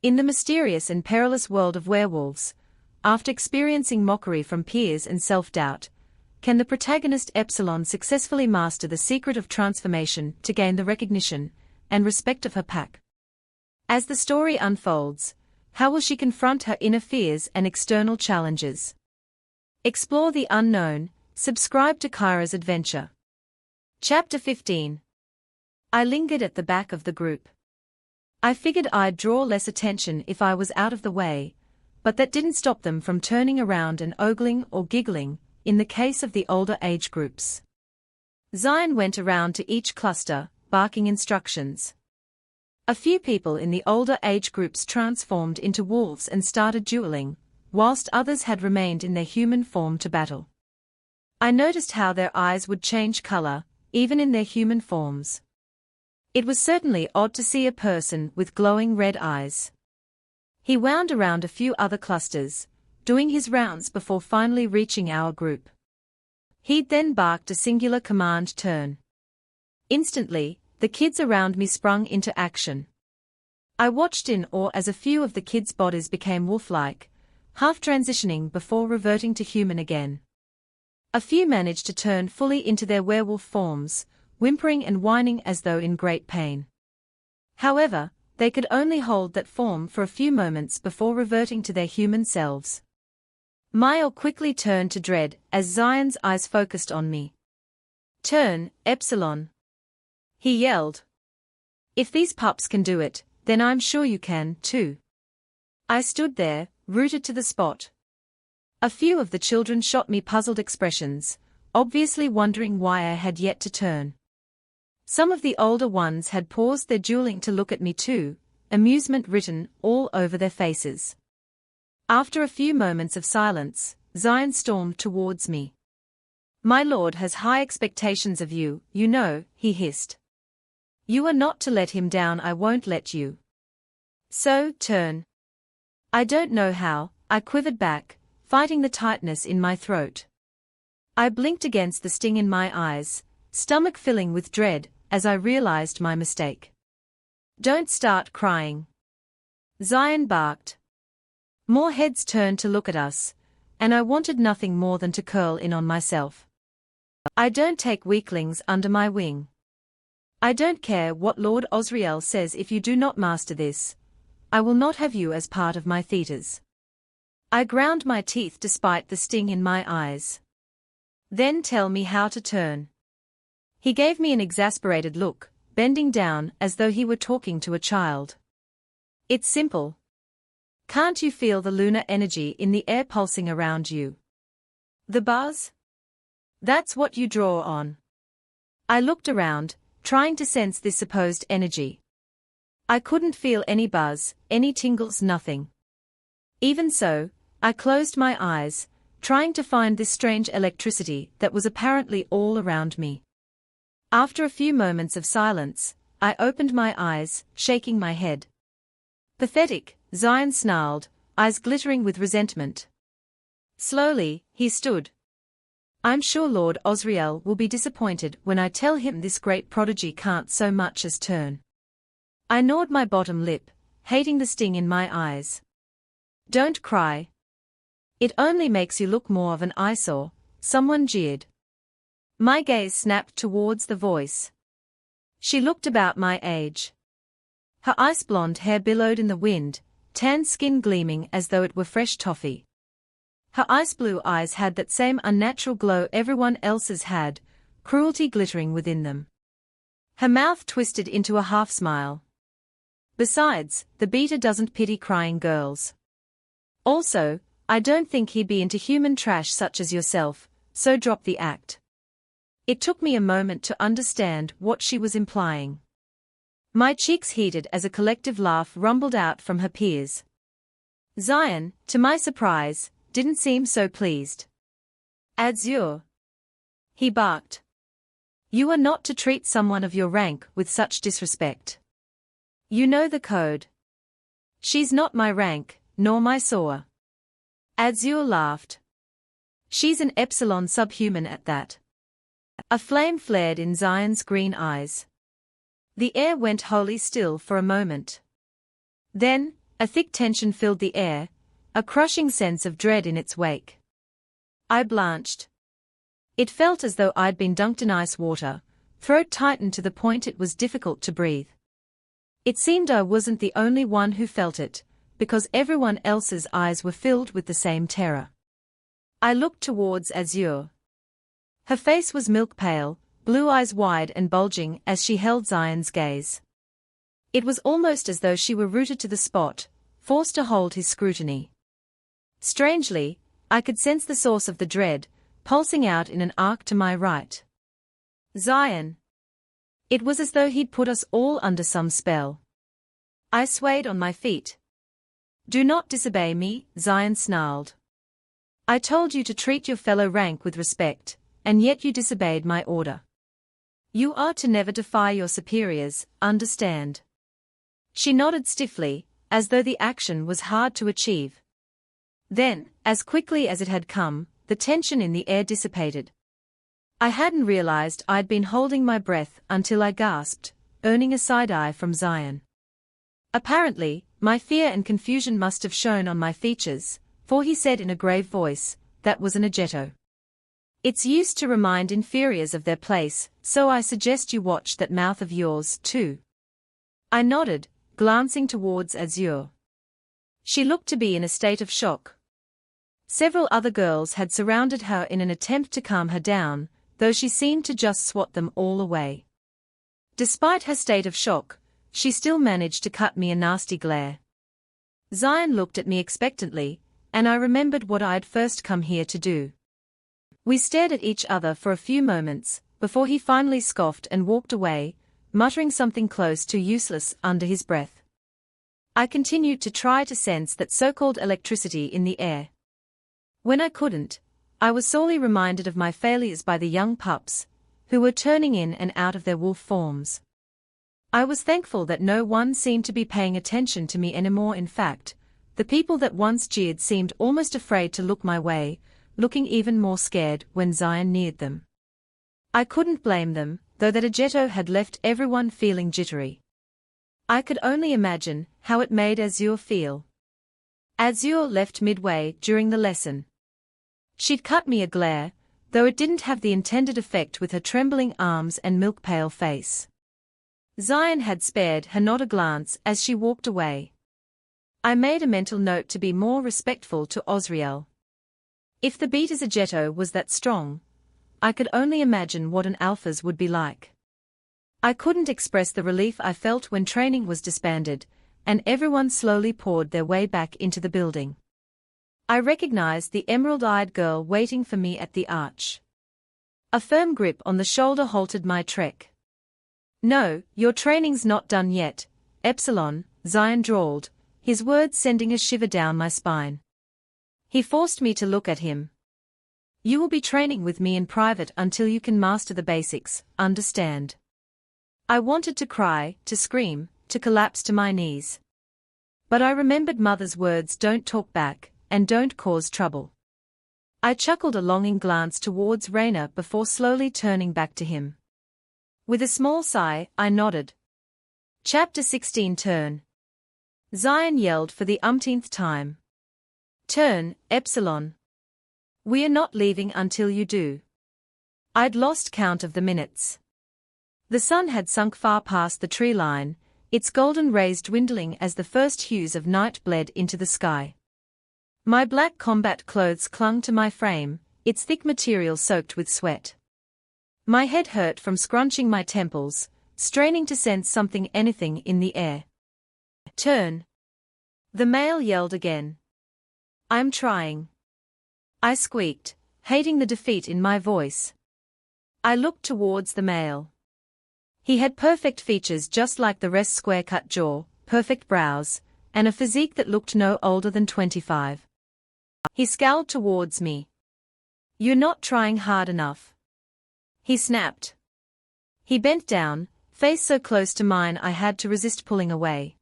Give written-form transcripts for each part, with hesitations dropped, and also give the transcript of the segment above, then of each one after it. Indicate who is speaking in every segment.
Speaker 1: In the mysterious and perilous world of werewolves, after experiencing mockery from peers and self-doubt, can the protagonist Epsilon successfully master the secret of transformation to gain the recognition and respect of her pack? As the story unfolds, how will she confront her inner fears and external challenges? Explore the unknown. Subscribe to Kyra's adventure. Chapter 15. I lingered at the back of the group. I figured I'd draw less attention if I was out of the way, but that didn't stop them from turning around and ogling or giggling, in the case of the older age groups. Zion went around to each cluster, barking instructions. A few people in the older age groups transformed into wolves and started dueling, whilst others had remained in their human form to battle. I noticed how their eyes would change color, even in their human forms. It was certainly odd to see a person with glowing red eyes. He wound around a few other clusters, doing his rounds before finally reaching our group. He'd then barked a singular command turn. Instantly, the kids around me sprung into action. I watched in awe as a few of the kids' bodies became wolf-like, half transitioning before reverting to human again. A few managed to turn fully into their werewolf forms, whimpering and whining as though in great pain. However, they could only hold that form for a few moments before reverting to their human selves. Mile quickly turned to dread as Zion's eyes focused on me. "Turn, Epsilon," he yelled. "If these pups can do it, then I'm sure you can, too." I stood there, rooted to the spot. A few of the children shot me puzzled expressions, obviously wondering why I had yet to turn. Some of the older ones had paused their dueling to look at me too, amusement written all over their faces. After a few moments of silence, Zion stormed towards me. "My lord has high expectations of you, you know," he hissed. "You are not to let him down. I won't let you. So, turn." "I don't know how," I quivered back, fighting the tightness in my throat. I blinked against the sting in my eyes, stomach filling with dread, as I realized my mistake. "Don't start crying," Zion barked. More heads turned to look at us, and I wanted nothing more than to curl in on myself. "I don't take weaklings under my wing. I don't care what Lord Osriel says. If you do not master this, I will not have you as part of my theatres." I ground my teeth despite the sting in my eyes. "Then tell me how to turn." He gave me an exasperated look, bending down as though he were talking to a child. "It's simple. Can't you feel the lunar energy in the air pulsing around you? The buzz? That's what you draw on." I looked around, trying to sense this supposed energy. I couldn't feel any buzz, any tingles, nothing. Even so, I closed my eyes, trying to find this strange electricity that was apparently all around me. After a few moments of silence, I opened my eyes, shaking my head. "Pathetic," Zion snarled, eyes glittering with resentment. Slowly, he stood. "I'm sure Lord Osriel will be disappointed when I tell him this great prodigy can't so much as turn." I gnawed my bottom lip, hating the sting in my eyes. "Don't cry. It only makes you look more of an eyesore," someone jeered. My gaze snapped towards the voice. She looked about my age. Her ice blonde hair billowed in the wind, tan skin gleaming as though it were fresh toffee. Her ice blue eyes had that same unnatural glow everyone else's had, cruelty glittering within them. Her mouth twisted into a half smile. "Besides, the beater doesn't pity crying girls. Also, I don't think he'd be into human trash such as yourself, so drop the act." It took me a moment to understand what she was implying. My cheeks heated as a collective laugh rumbled out from her peers. Zion, to my surprise, didn't seem so pleased. "Azure," he barked. "You are not to treat someone of your rank with such disrespect. You know the code." "She's not my rank, nor my soar." Azure laughed. "She's an Epsilon subhuman at that." A flame flared in Zion's green eyes. The air went wholly still for a moment. Then, A thick tension filled the air, a crushing sense of dread in its wake. I blanched. It felt as though I'd been dunked in ice water, throat tightened to the point it was difficult to breathe. It seemed I wasn't the only one who felt it, because everyone else's eyes were filled with the same terror. I looked towards Azure. Her face was milk pale, blue eyes wide and bulging as she held Zion's gaze. It was almost as though she were rooted to the spot, forced to hold his scrutiny. Strangely, I could sense the source of the dread, pulsing out in an arc to my right. Zion. It was as though he'd put us all under some spell. I swayed on my feet. Do not disobey me, Zion snarled. I told you to treat your fellow rank with respect, and yet you disobeyed my order. You are to never defy your superiors, understand? She nodded stiffly, as though the action was hard to achieve. Then, as quickly as it had come, the tension in the air dissipated. I hadn't realized I'd been holding my breath until I gasped, earning a side-eye from Zion. Apparently, my fear and confusion must have shown on my features, for he said in a grave voice, "That was an agetto. It's used to remind inferiors of their place, so I suggest you watch that mouth of yours, too." I nodded, glancing towards Azure. She looked to be in a state of shock. Several other girls had surrounded her in an attempt to calm her down, though she seemed to just swat them all away. Despite her state of shock, she still managed to cut me a nasty glare. Zion looked at me expectantly, and I remembered what I'd first come here to do. We stared at each other for a few moments, before he finally scoffed and walked away, muttering something close to useless under his breath. I continued to try to sense that so-called electricity in the air. When I couldn't, I was sorely reminded of my failures by the young pups, who were turning in and out of their wolf forms. I was thankful that no one seemed to be paying attention to me anymore. In fact, the people that once jeered seemed almost afraid to look my way, looking even more scared when Zion neared them. I couldn't blame them, though that agetto had left everyone feeling jittery. I could only imagine how it made Azure feel. Azure left midway during the lesson. She'd cut me a glare, though it didn't have the intended effect with her trembling arms and milk-pale face. Zion had spared her not a glance as she walked away. I made a mental note to be more respectful to Osriel. If the beater's agetto was that strong, I could only imagine what an alpha's would be like. I couldn't express the relief I felt when training was disbanded, and everyone slowly poured their way back into the building. I recognized the emerald-eyed girl waiting for me at the arch. A firm grip on the shoulder halted my trek. "No, your training's not done yet, Epsilon," Zion drawled, his words sending a shiver down my spine. He forced me to look at him. "You will be training with me in private until you can master the basics, understand?" I wanted to cry, to scream, to collapse to my knees. But I remembered Mother's words, "Don't talk back, and don't cause trouble." I chuckled a longing glance towards Raina before slowly turning back to him. With a small sigh, I nodded. Chapter 16 Turn. Zion yelled for the umpteenth time. "Turn, Epsilon. We are not leaving until you do." I'd lost count of the minutes. The sun had sunk far past the tree line, its golden rays dwindling as the first hues of night bled into the sky. My black combat clothes clung to my frame, its thick material soaked with sweat. My head hurt from scrunching my temples, straining to sense anything in the air. "Turn." The male yelled again. "I'm trying." I squeaked, hating the defeat in my voice. I looked towards the male. He had perfect features just like the rest, square-cut jaw, perfect brows, and a physique that looked no older than 25. He scowled towards me. "You're not trying hard enough," he snapped. He bent down, face so close to mine I had to resist pulling away.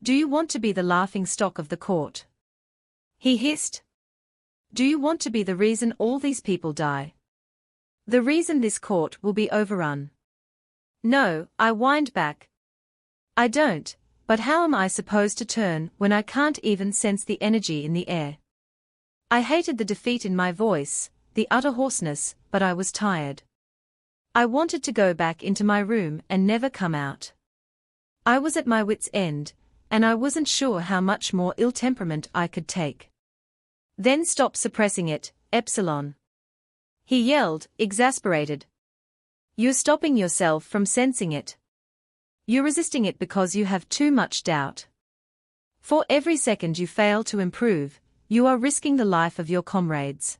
Speaker 1: "Do you want to be the laughing stock of the court?" he hissed. "Do you want to be the reason all these people die? The reason this court will be overrun?" "No," I whined back. "I don't, But how am I supposed to turn when I can't even sense the energy in the air? I hated the defeat in my voice, the utter hoarseness, but I was tired. I wanted to go back into my room and never come out. I was at my wit's end, and I wasn't sure how much more ill temperament I could take. Then stop suppressing it, Epsilon. He yelled, exasperated. You're stopping yourself from sensing it. You're resisting it because you have too much doubt. For every second you fail to improve, you are risking the life of your comrades.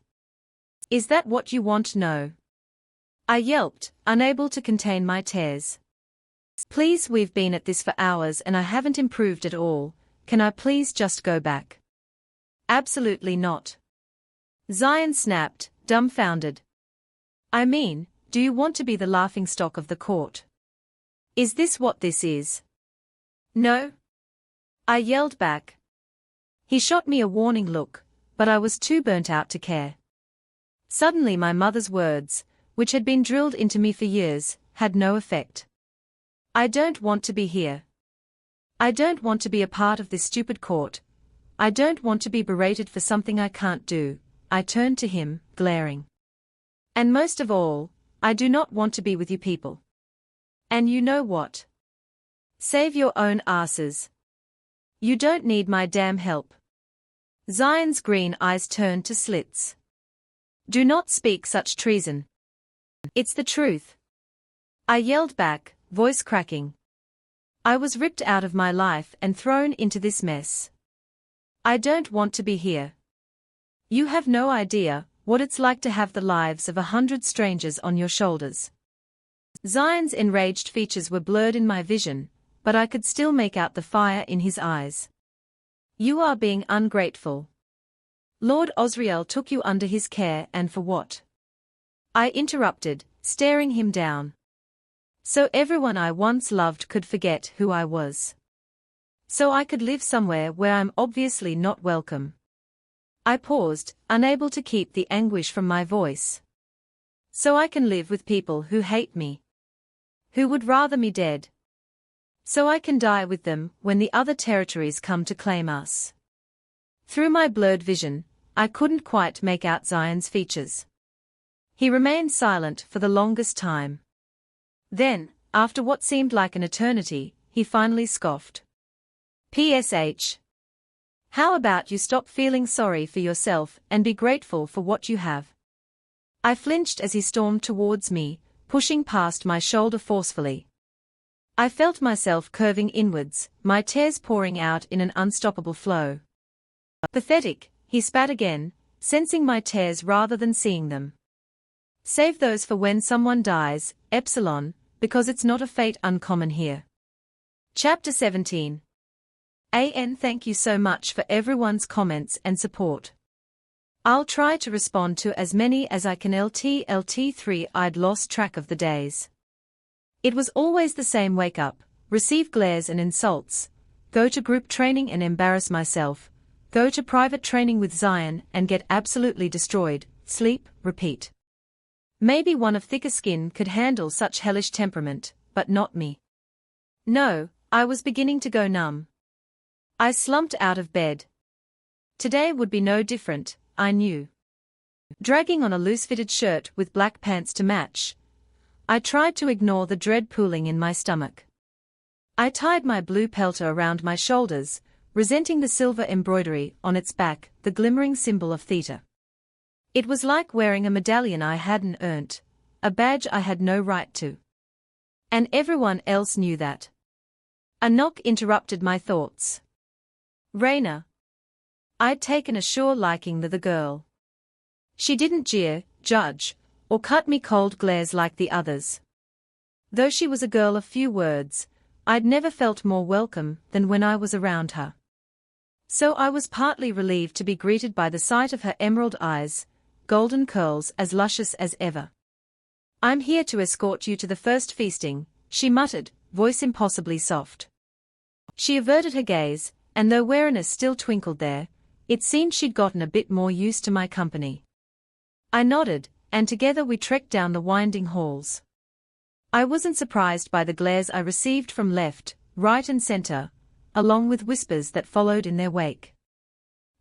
Speaker 1: Is that what you want to know? I yelped, unable to contain my tears. Please, we've been at this for hours and I haven't improved at all. Can I please just go back? Absolutely not. Zion snapped, dumbfounded. I mean, do you want to be the laughingstock of the court? Is this what this is? No. I yelled back. He shot me a warning look, but I was too burnt out to care. Suddenly my mother's words, which had been drilled into me for years, had no effect. I don't want to be here. I don't want to be a part of this stupid court. I don't want to be berated for something I can't do. I turned to him, glaring. And most of all, I do not want to be with you people. And you know what? Save your own asses. You don't need my damn help. Zion's green eyes turned to slits. Do not speak such treason. It's the truth. I yelled back, voice cracking. I was ripped out of my life and thrown into this mess. I don't want to be here. You have no idea what it's like to have the lives of 100 strangers on your shoulders. Zion's enraged features were blurred in my vision, but I could still make out the fire in his eyes. You are being ungrateful. Lord Osriel took you under his care, and for what? I interrupted, staring him down. So everyone I once loved could forget who I was. So I could live somewhere where I'm obviously not welcome. I paused, unable to keep the anguish from my voice. So I can live with people who hate me. Who would rather me dead. So I can die with them when the other territories come to claim us. Through my blurred vision, I couldn't quite make out Zion's features. He remained silent for the longest time. Then, after what seemed like an eternity, he finally scoffed. PSH. How about you stop feeling sorry for yourself and be grateful for what you have? I flinched as he stormed towards me, pushing past my shoulder forcefully. I felt myself curving inwards, my tears pouring out in an unstoppable flow. Pathetic, he spat again, sensing my tears rather than seeing them. Save those for when someone dies, Epsilon, because it's not a fate uncommon here. Chapter 17. Thank you so much for everyone's comments and support. I'll try to respond to as many as I can. LT3. I'd lost track of the days. It was always the same: wake up, receive glares and insults, go to group training and embarrass myself, go to private training with Zion and get absolutely destroyed, sleep, repeat. Maybe one of thicker skin could handle such hellish temperament, but not me. No, I was beginning to go numb. I slumped out of bed. Today would be no different, I knew. Dragging on a loose-fitted shirt with black pants to match, I tried to ignore the dread pooling in my stomach. I tied my blue pelter around my shoulders, resenting the silver embroidery on its back, the glimmering symbol of theater. It was like wearing a medallion I hadn't earned, a badge I had no right to. And everyone else knew that. A knock interrupted my thoughts. Raina. I'd taken a sure liking to the girl. She didn't jeer, judge, or cut me cold glares like the others. Though she was a girl of few words, I'd never felt more welcome than when I was around her. So I was partly relieved to be greeted by the sight of her emerald eyes, golden curls as luscious as ever. I'm here to escort you to the first feasting, she muttered, voice impossibly soft. She averted her gaze, and though wariness still twinkled there, it seemed she'd gotten a bit more used to my company. I nodded, and together we trekked down the winding halls. I wasn't surprised by the glares I received from left, right and center, along with whispers that followed in their wake.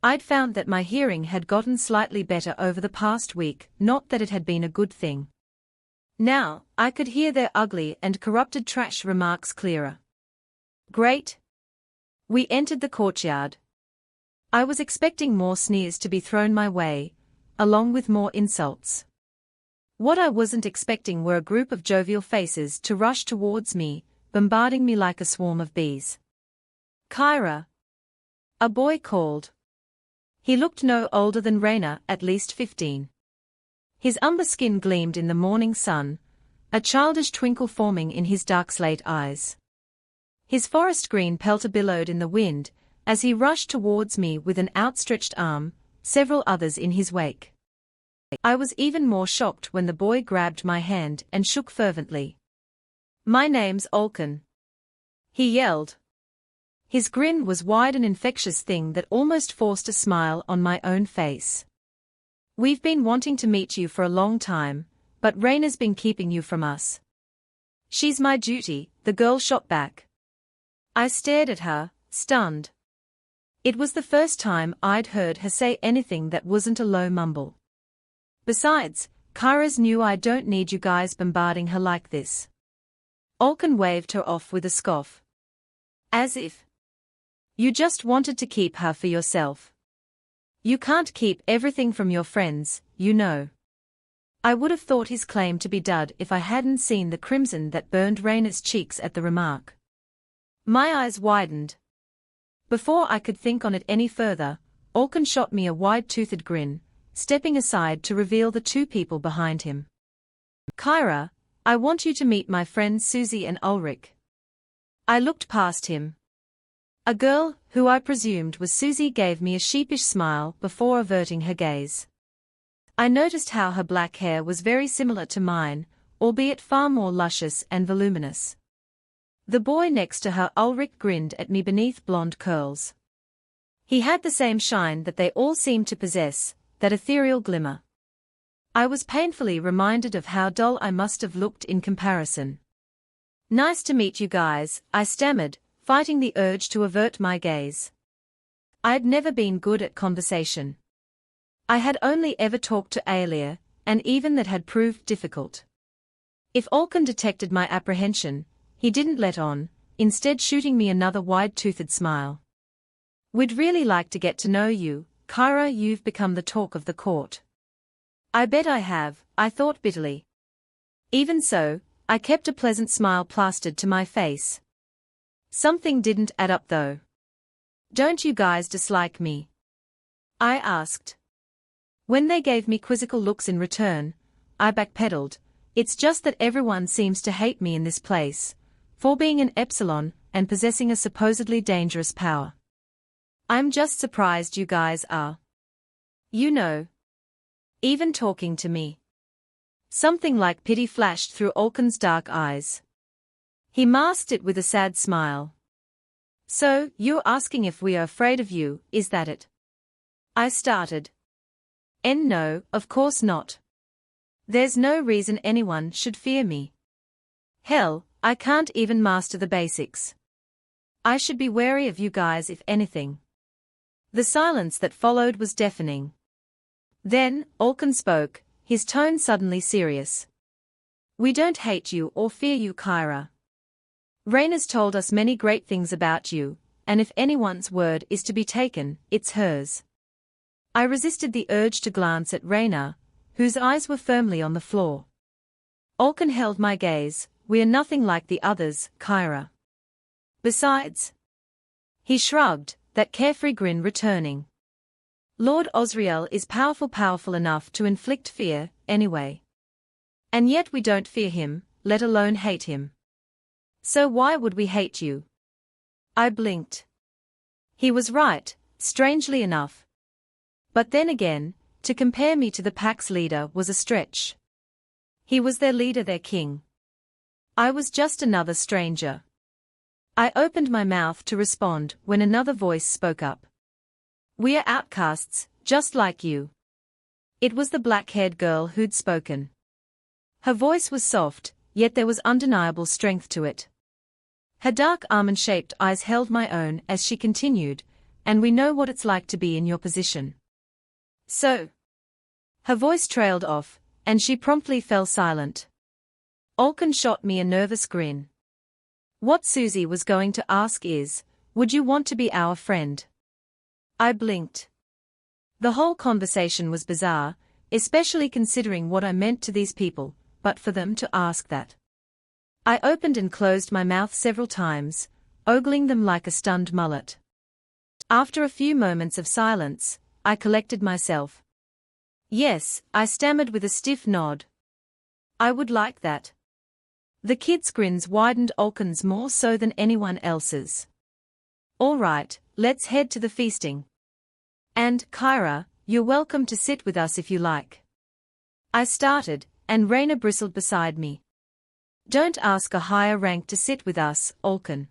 Speaker 1: I'd found that my hearing had gotten slightly better over the past week, not that it had been a good thing. Now, I could hear their ugly and corrupted trash remarks clearer. Great. We entered the courtyard. I was expecting more sneers to be thrown my way, along with more insults. What I wasn't expecting were a group of jovial faces to rush towards me, bombarding me like a swarm of bees. Kyra. A boy called. He looked no older than Raina, at least 15. His umber skin gleamed in the morning sun, a childish twinkle forming in his dark slate eyes. His forest green pelter billowed in the wind, as he rushed towards me with an outstretched arm, several others in his wake. I was even more shocked when the boy grabbed my hand and shook fervently. "My name's Olkan," he yelled. His grin was wide, an infectious thing that almost forced a smile on my own face. "We've been wanting to meet you for a long time, but Raina's been keeping you from us." "She's my duty," the girl shot back. I stared at her, stunned. It was the first time I'd heard her say anything that wasn't a low mumble. "Besides, Kyra's knew I don't need you guys bombarding her like this." Olkan waved her off with a scoff. "As if you just wanted to keep her for yourself. You can't keep everything from your friends, you know." I would have thought his claim to be dud if I hadn't seen the crimson that burned Raina's cheeks at the remark. My eyes widened. Before I could think on it any further, Olkan shot me a wide-toothed grin, stepping aside to reveal the two people behind him. "Kyra, I want you to meet my friends Susie and Ulrich." I looked past him. A girl, who I presumed was Susie, gave me a sheepish smile before averting her gaze. I noticed how her black hair was very similar to mine, albeit far more luscious and voluminous. The boy next to her, Ulrich, grinned at me beneath blonde curls. He had the same shine that they all seemed to possess, that ethereal glimmer. I was painfully reminded of how dull I must have looked in comparison. "Nice to meet you guys," I stammered, fighting the urge to avert my gaze. I'd never been good at conversation. I had only ever talked to Aelia, and even that had proved difficult. If Olkan detected my apprehension, he didn't let on, instead shooting me another wide-toothed smile. "We'd really like to get to know you, Kyra. You've become the talk of the court." "I bet I have," I thought bitterly. Even so, I kept a pleasant smile plastered to my face. Something didn't add up though. "Don't you guys dislike me?" I asked. When they gave me quizzical looks in return, I backpedaled. "It's just that everyone seems to hate me in this place, for being an Epsilon and possessing a supposedly dangerous power. I'm just surprised you guys are, you know, even talking to me." Something like pity flashed through Olkan's dark eyes. He masked it with a sad smile. "So, you're asking if we are afraid of you, is that it?" I started. No, of course not. There's no reason anyone should fear me. Hell, I can't even master the basics. I should be wary of you guys if anything." The silence that followed was deafening. Then, Olkan spoke, his tone suddenly serious. "We don't hate you or fear you, Kyra. Raina's told us many great things about you, and if anyone's word is to be taken, it's hers." I resisted the urge to glance at Raina, whose eyes were firmly on the floor. Olkan held my gaze. "We are nothing like the others, Kyra. Besides," he shrugged, that carefree grin returning. "Lord Osriel is powerful enough to inflict fear, anyway. And yet we don't fear him, let alone hate him. So why would we hate you?" I blinked. He was right, strangely enough. But then again, to compare me to the pack's leader was a stretch. He was their leader, their king. I was just another stranger. I opened my mouth to respond when another voice spoke up. "We are outcasts, just like you." It was the black-haired girl who'd spoken. Her voice was soft, yet there was undeniable strength to it. Her dark almond-shaped eyes held my own as she continued, and we know what it's like to be in your position. So. Her voice trailed off, and she promptly fell silent. Olken shot me a nervous grin. What Susie was going to ask is, would you want to be our friend? I blinked. The whole conversation was bizarre, especially considering what I meant to these people, but for them to ask that. I opened and closed my mouth several times, ogling them like a stunned mullet. After a few moments of silence, I collected myself. Yes, I stammered with a stiff nod. I would like that. The kid's grins widened Olken's more so than anyone else's. All right, let's head to the feasting. And, Kyra, you're welcome to sit with us if you like. I started, and Raina bristled beside me. Don't ask a higher rank to sit with us, Olken.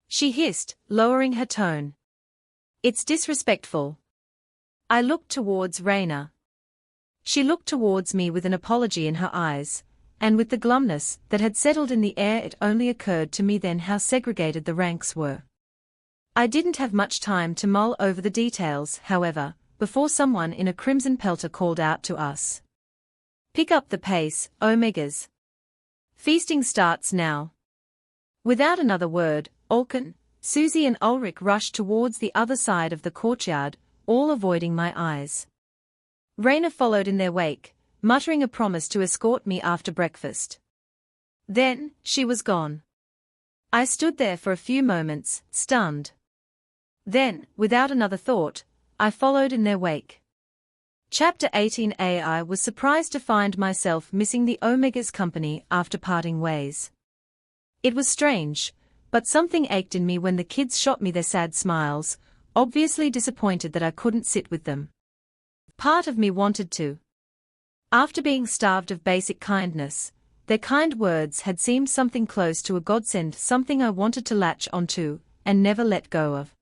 Speaker 1: She hissed, lowering her tone. It's disrespectful. I looked towards Raina. She looked towards me with an apology in her eyes, and with the glumness that had settled in the air it only occurred to me then how segregated the ranks were. I didn't have much time to mull over the details, however, before someone in a crimson pelter called out to us. Pick up the pace, Omegas. Feasting starts now. Without another word, Olken, Susie and Ulrich rushed towards the other side of the courtyard, all avoiding my eyes. Raina followed in their wake, muttering a promise to escort me after breakfast. Then, she was gone. I stood there for a few moments, stunned. Then, without another thought, I followed in their wake. Chapter 18a. I was surprised to find myself missing the Omega's company after parting ways. It was strange, but something ached in me when the kids shot me their sad smiles, obviously disappointed that I couldn't sit with them. Part of me wanted to. After being starved of basic kindness, their kind words had seemed something close to a godsend, something I wanted to latch onto, and never let go of.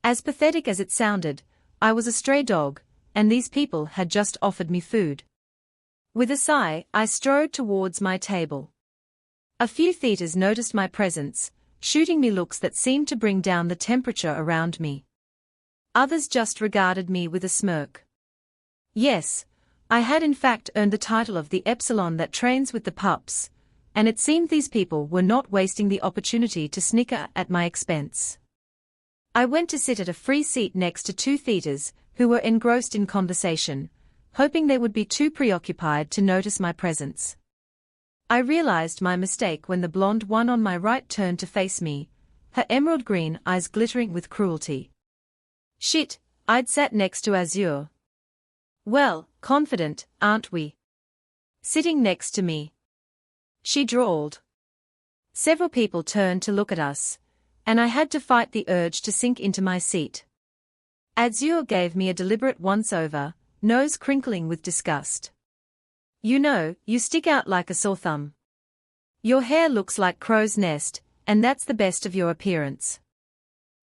Speaker 1: As pathetic as it sounded, I was a stray dog, and these people had just offered me food. With a sigh, I strode towards my table. A few theaters noticed my presence, shooting me looks that seemed to bring down the temperature around me. Others just regarded me with a smirk. Yes, I had in fact earned the title of the Epsilon that trains with the pups, and it seemed these people were not wasting the opportunity to snicker at my expense. I went to sit at a free seat next to two theaters who were engrossed in conversation, hoping they would be too preoccupied to notice my presence. I realized my mistake when the blonde one on my right turned to face me, her emerald green eyes glittering with cruelty. Shit, I'd sat next to Azure. Well, confident, aren't we? Sitting next to me. She drawled. Several people turned to look at us, and I had to fight the urge to sink into my seat. Azure gave me a deliberate once-over, nose crinkling with disgust. You know, you stick out like a sore thumb. Your hair looks like crow's nest, and that's the best of your appearance.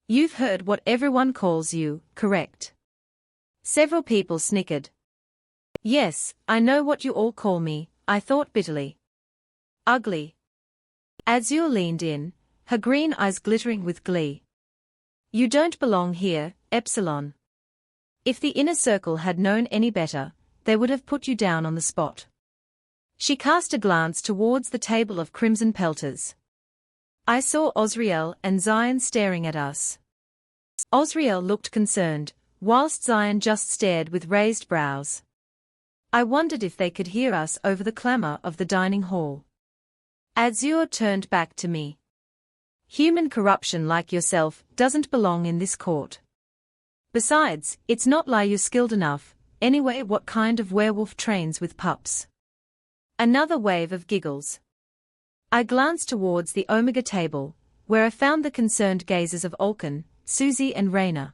Speaker 1: You've heard what everyone calls you, correct? Several people snickered. Yes, I know what you all call me, I thought bitterly. Ugly. Azure leaned in, her green eyes glittering with glee. You don't belong here, Epsilon. If the inner circle had known any better, they would have put you down on the spot. She cast a glance towards the table of crimson pelters. I saw Osriel and Zion staring at us. Osriel looked concerned, whilst Zion just stared with raised brows. I wondered if they could hear us over the clamour of the dining hall. Azure turned back to me. Human corruption like yourself doesn't belong in this court. Besides, it's not like you're skilled enough. Anyway, what kind of werewolf trains with pups? Another wave of giggles. I glanced towards the Omega table, where I found the concerned gazes of Olken, Susie and Raina.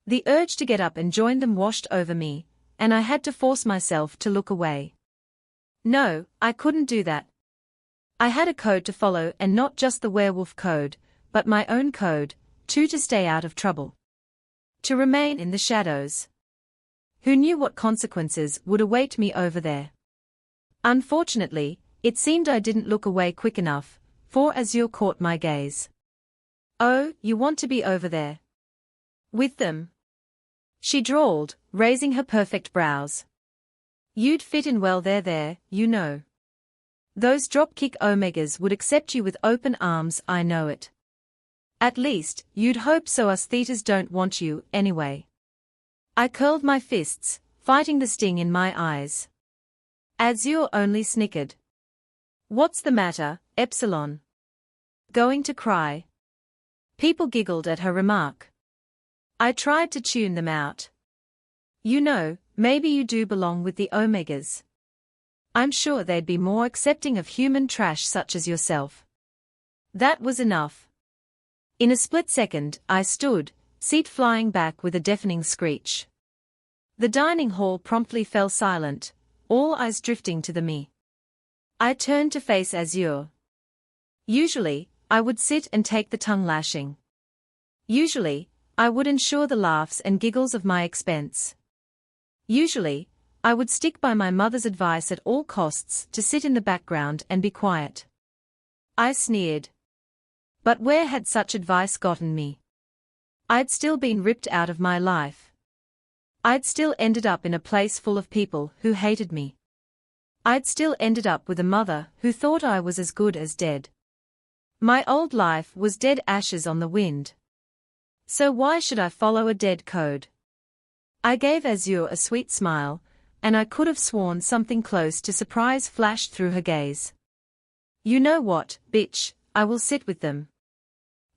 Speaker 1: The urge to get up and join them washed over me, and I had to force myself to look away. No, I couldn't do that. I had a code to follow, and not just the werewolf code, but my own code, to stay out of trouble. To remain in the shadows. Who knew what consequences would await me over there? Unfortunately, it seemed I didn't look away quick enough, before Azure caught my gaze. "Oh, you want to be over there with them?" she drawled, raising her perfect brows. "You'd fit in well there, you know. Those dropkick Omegas would accept you with open arms, I know it. At least, you'd hope so. Us thetas don't want you, anyway." I curled my fists, fighting the sting in my eyes. Azure only snickered. "What's the matter, Epsilon? Going to cry?" People giggled at her remark. I tried to tune them out. "You know, maybe you do belong with the Omegas. I'm sure they'd be more accepting of human trash such as yourself." That was enough. In a split second, I stood, seat flying back with a deafening screech. The dining hall promptly fell silent, all eyes drifting to me. I turned to face Azure. Usually, I would sit and take the tongue lashing. Usually, I would ensure the laughs and giggles of my expense. Usually, I would stick by my mother's advice at all costs to sit in the background and be quiet. I sneered. But where had such advice gotten me? I'd still been ripped out of my life. I'd still ended up in a place full of people who hated me. I'd still ended up with a mother who thought I was as good as dead. My old life was dead ashes on the wind. So why should I follow a dead code? I gave Azure a sweet smile, and I could have sworn something close to surprise flashed through her gaze. "You know what, bitch, I will sit with them."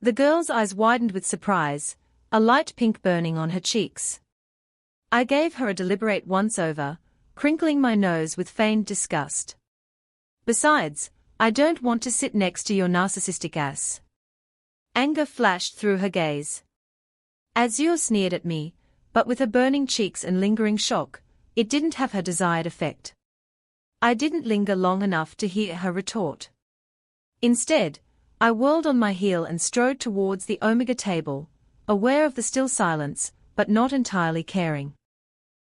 Speaker 1: The girl's eyes widened with surprise, a light pink burning on her cheeks. I gave her a deliberate once-over, crinkling my nose with feigned disgust. "Besides, I don't want to sit next to your narcissistic ass." Anger flashed through her gaze. Azure sneered at me, but with her burning cheeks and lingering shock, it didn't have her desired effect. I didn't linger long enough to hear her retort. Instead, I whirled on my heel and strode towards the Omega table, aware of the still silence, but not entirely caring.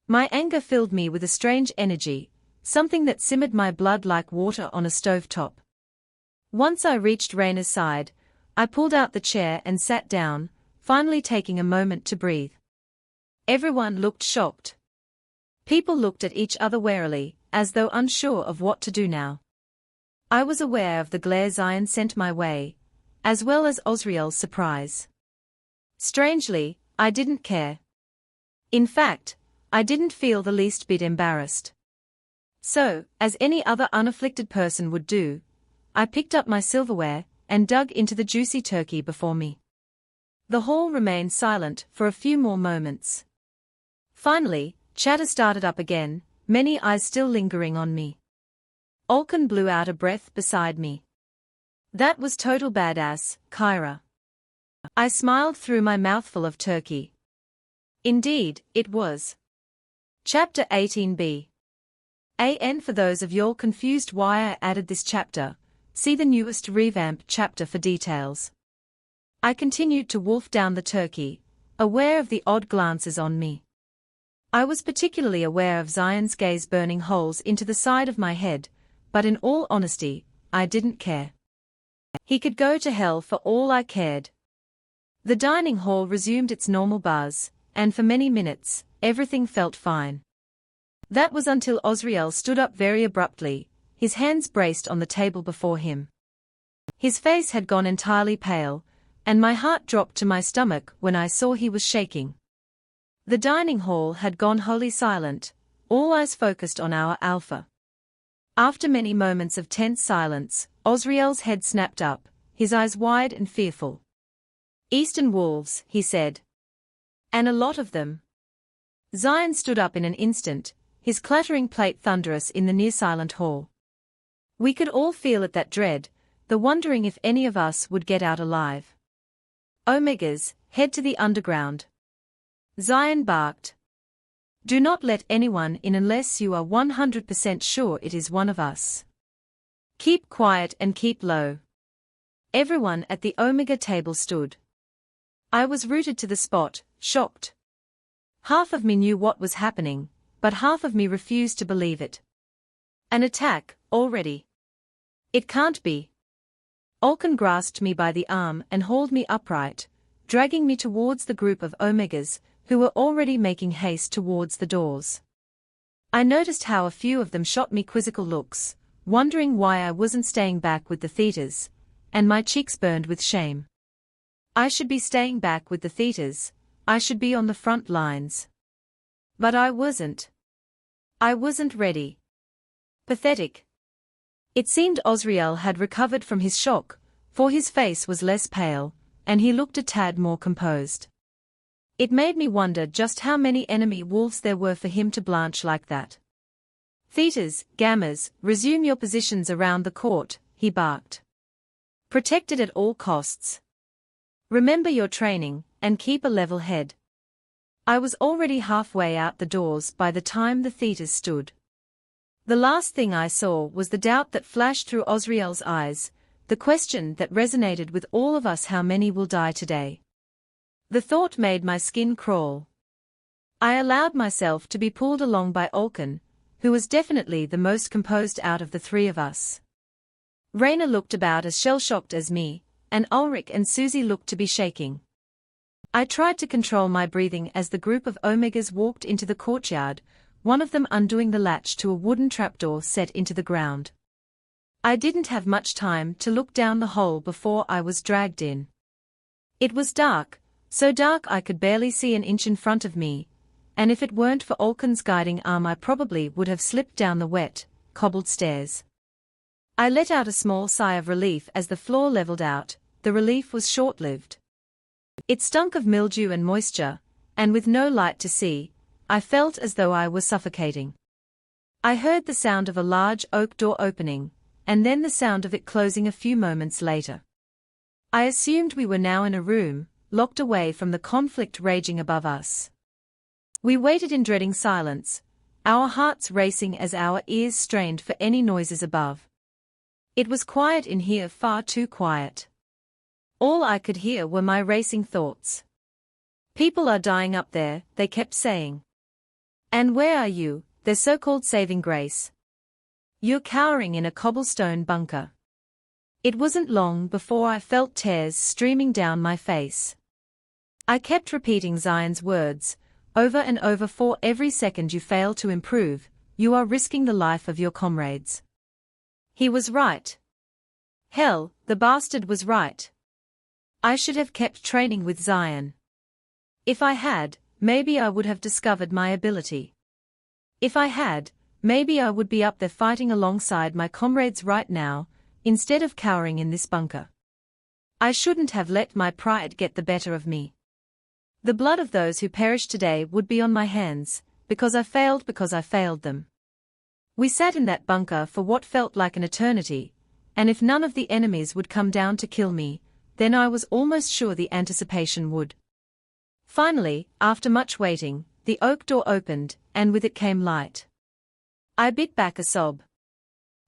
Speaker 1: My anger filled me with a strange energy, something that simmered my blood like water on a stovetop. Once I reached Raina's side, I pulled out the chair and sat down, finally taking a moment to breathe. Everyone looked shocked. People looked at each other warily, as though unsure of what to do now. I was aware of the glare Zion sent my way, as well as Osriel's surprise. Strangely, I didn't care. In fact, I didn't feel the least bit embarrassed. So, as any other unafflicted person would do, I picked up my silverware and dug into the juicy turkey before me. The hall remained silent for a few more moments. Finally, chatter started up again, many eyes still lingering on me. Olkin blew out a breath beside me. "That was total badass, Kyra." I smiled through my mouthful of turkey. Indeed, it was. Chapter 18b. And for those of y'all confused why I added this chapter, see the newest revamped chapter for details. I continued to wolf down the turkey, aware of the odd glances on me. I was particularly aware of Zion's gaze burning holes into the side of my head, but in all honesty, I didn't care. He could go to hell for all I cared. The dining hall resumed its normal buzz, and for many minutes, everything felt fine. That was until Osriel stood up very abruptly, his hands braced on the table before him. His face had gone entirely pale, and my heart dropped to my stomach when I saw he was shaking. The dining hall had gone wholly silent, all eyes focused on our alpha. After many moments of tense silence, Osriel's head snapped up, his eyes wide and fearful. "Eastern wolves," he said. "And a lot of them." Zion stood up in an instant, his clattering plate thunderous in the near-silent hall. We could all feel it, that dread, the wondering if any of us would get out alive. "Omegas, head to the underground," Zion barked. "Do not let anyone in unless you are 100% sure it is one of us. Keep quiet and keep low." Everyone at the Omega table stood. I was rooted to the spot, shocked. Half of me knew what was happening, but half of me refused to believe it. An attack, already? It can't be. Ulcan grasped me by the arm and hauled me upright, dragging me towards the group of Omegas, who were already making haste towards the doors. I noticed how a few of them shot me quizzical looks, wondering why I wasn't staying back with the theaters, and my cheeks burned with shame. I should be staying back with the theaters, I should be on the front lines. But I wasn't. I wasn't ready. Pathetic. It seemed Osriel had recovered from his shock, for his face was less pale, and he looked a tad more composed. It made me wonder just how many enemy wolves there were for him to blanch like that. Thetas, gammas, resume your positions around the court, he barked. Protect it at all costs. Remember your training, and keep a level head. I was already halfway out the doors by the time the thetas stood. The last thing I saw was the doubt that flashed through Osriel's eyes, the question that resonated with all of us: how many will die today? The thought made my skin crawl. I allowed myself to be pulled along by Ulcan, who was definitely the most composed out of the three of us. Raina looked about as shell-shocked as me, and Ulrich and Susie looked to be shaking. I tried to control my breathing as the group of Omegas walked into the courtyard, one of them undoing the latch to a wooden trapdoor set into the ground. I didn't have much time to look down the hole before I was dragged in. It was dark, so dark I could barely see an inch in front of me, and if it weren't for Ulcan's guiding arm I probably would have slipped down the wet, cobbled stairs. I let out a small sigh of relief as the floor leveled out. The relief was short-lived. It stunk of mildew and moisture, and with no light to see, I felt as though I was suffocating. I heard the sound of a large oak door opening, and then the sound of it closing a few moments later. I assumed we were now in a room, locked away from the conflict raging above us. We waited in dreading silence, our hearts racing as our ears strained for any noises above. It was quiet in here, far too quiet. All I could hear were my racing thoughts. People are dying up there, they kept saying. And where are you, their so-called saving grace? You're cowering in a cobblestone bunker. It wasn't long before I felt tears streaming down my face. I kept repeating Zion's words, over and over: for every second you fail to improve, you are risking the life of your comrades. He was right. Hell, the bastard was right. I should have kept training with Zion. If I had, maybe I would have discovered my ability. If I had, maybe I would be up there fighting alongside my comrades right now, instead of cowering in this bunker. I shouldn't have let my pride get the better of me. The blood of those who perished today would be on my hands, because I failed them. We sat in that bunker for what felt like an eternity, and if none of the enemies would come down to kill me, then I was almost sure the anticipation would. Finally, after much waiting, the oak door opened, and with it came light. I bit back a sob.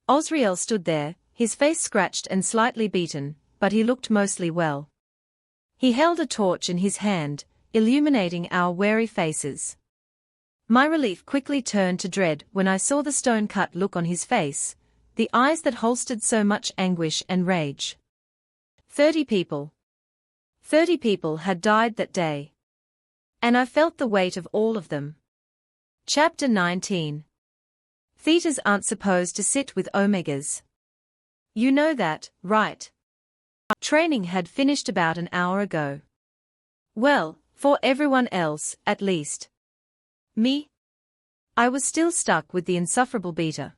Speaker 1: Osriel stood there, his face scratched and slightly beaten, but he looked mostly well. He held a torch in his hand, illuminating our wary faces. My relief quickly turned to dread when I saw the stone-cut look on his face, the eyes that holstered so much anguish and rage. 30 people. 30 people had died that day. And I felt the weight of all of them. Chapter 19. Thetas aren't supposed to sit with Omegas. You know that, right? Training had finished about an hour ago. Well, for everyone else, at least. Me? I was still stuck with the insufferable beta.